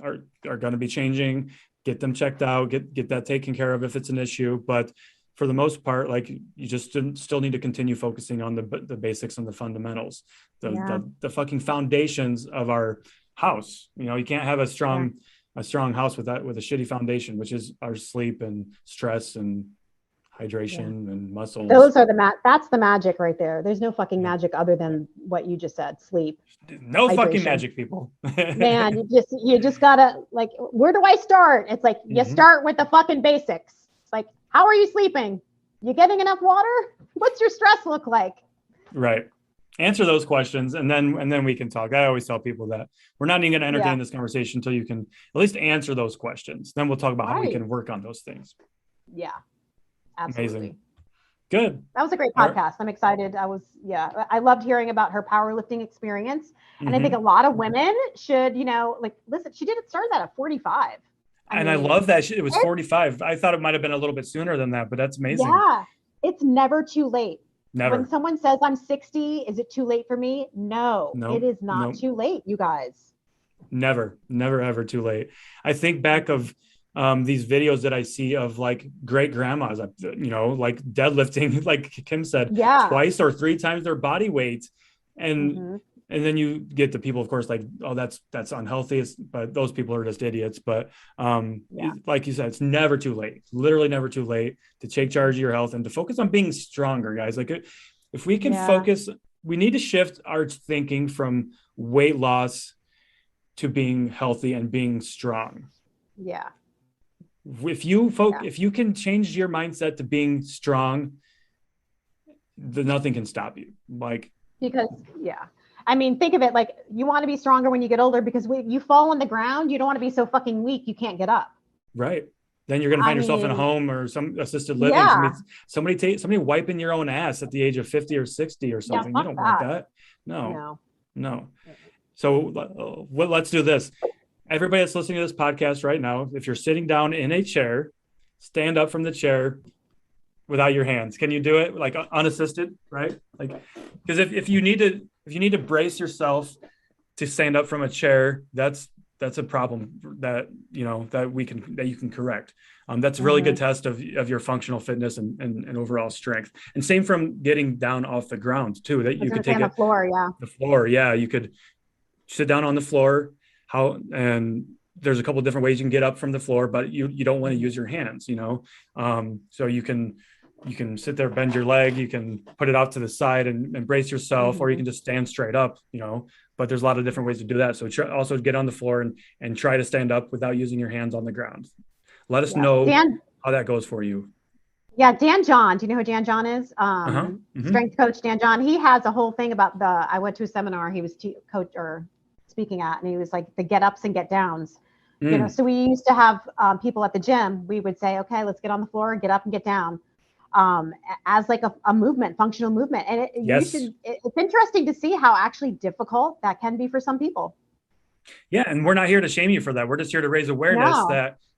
are going to be changing. Get them checked out. Get that taken care of if it's an issue. But for the most part, like you just still need to continue focusing on the basics and the fundamentals, the fucking foundations of our house. You can't have a strong house with a shitty foundation, which is our sleep and stress and hydration and muscles. Those are that's the magic right there. There's no fucking magic other than what you just said. Sleep. No hydration. Fucking magic, people. Man, you just gotta, like, where do I start? It's like, you start with the fucking basics. It's like, how are you sleeping? You getting enough water? What's your stress look like? Right. Answer those questions, and then we can talk. I always tell people that we're not even going to entertain this conversation until you can at least answer those questions. Then we'll talk about how we can work on those things. Yeah, absolutely. Amazing. Good. That was a great podcast. I'm excited. I loved hearing about her powerlifting experience, and I think a lot of women should, listen. She started that at 45. I love that it was 45. I thought it might have been a little bit sooner than that, but that's amazing. Yeah, it's never too late. Never. When someone says I'm 60, is it too late for me? No, it is not too late, you guys. Never, ever too late. I think back of these videos that I see of like great grandmas, like deadlifting, like Kim said, twice or three times their body weight. And then you get the people, of course, like, oh, that's unhealthy. But those people are just idiots. But like you said, it's never too late. It's literally never too late to take charge of your health and to focus on being stronger, guys. Like if we can focus, we need to shift our thinking from weight loss to being healthy and being strong. Yeah. If you can change your mindset to being strong, then nothing can stop you. I mean, think of it like you want to be stronger when you get older, because when you fall on the ground, you don't want to be so fucking weak you can't get up. Right. Then you're going to find yourself in a home or some assisted living. Yeah. Somebody wiping your own ass at the age of 50 or 60 or something. You don't want that. No. So let's do this. Everybody that's listening to this podcast right now, if you're sitting down in a chair, stand up from the chair without your hands. Can you do it like unassisted? Right. Like, because if you need to brace yourself to stand up from a chair, that's a problem that you can correct. That's a really good test of your functional fitness and overall strength. And same from getting down off the ground too, that you could take the floor. Yeah. The floor. Yeah. You could sit down on the floor. And there's a couple of different ways you can get up from the floor, but you don't want to use your hands, so you can sit there, bend your leg, you can put it out to the side and brace yourself, or you can just stand straight up, but there's a lot of different ways to do that. So also get on the floor and try to stand up without using your hands on the ground. Let us know how that goes for you. Yeah. Dan John. Do you know who Dan John is? Strength coach Dan John. He has a whole thing about I went to a seminar he was coach or speaking at, and he was like the get ups and get downs. So we used to have people at the gym. We would say, okay, let's get on the floor, get up and get down, as like a movement, functional movement. And it's interesting to see how actually difficult that can be for some people. Yeah. And we're not here to shame you for that. We're just here to raise awareness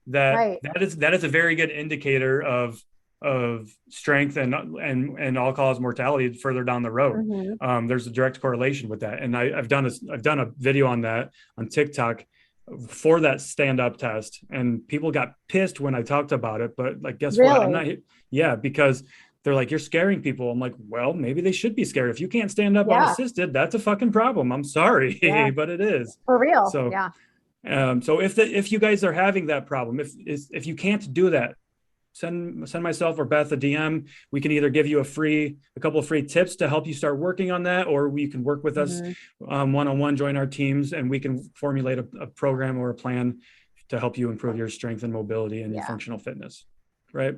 that is a very good indicator of strength and all-cause mortality further down the road. There's a direct correlation with that. And I've done a video on that on TikTok for that stand-up test, and people got pissed when I talked about it, but like, guess what? I'm not here. Yeah. Because they're like, you're scaring people. I'm like, well, maybe they should be scared. If you can't stand up unassisted, that's a fucking problem. I'm sorry, but it is for real. So, so if you guys are having that problem, if you can't do that, send myself or Beth a DM. We can either give you a couple of free tips to help you start working on that, or we can work with us one-on-one, join our teams, and we can formulate a program or a plan to help you improve your strength and mobility and your functional fitness. Right.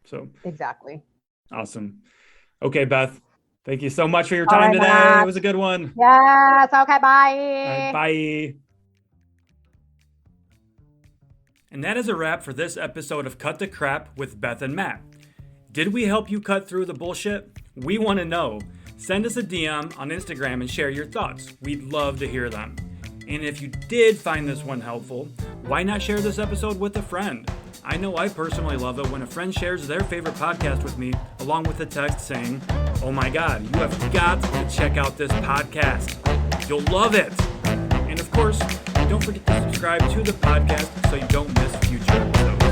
So exactly. Awesome. Okay, Beth, Thank you so much for your time today. Matt. It was a good one. Yes. Okay. Bye. All right, bye. And that is a wrap for this episode of Cut the Crap with Beth and Matt. Did we help you cut through the bullshit? We want to know. Send us a DM on Instagram and share your thoughts. We'd love to hear them. And if you did find this one helpful, why not share this episode with a friend? I know I personally love it when a friend shares their favorite podcast with me, along with a text saying, "Oh my God, you have got to check out this podcast. You'll love it." And of course, don't forget to subscribe to the podcast so you don't miss future episodes.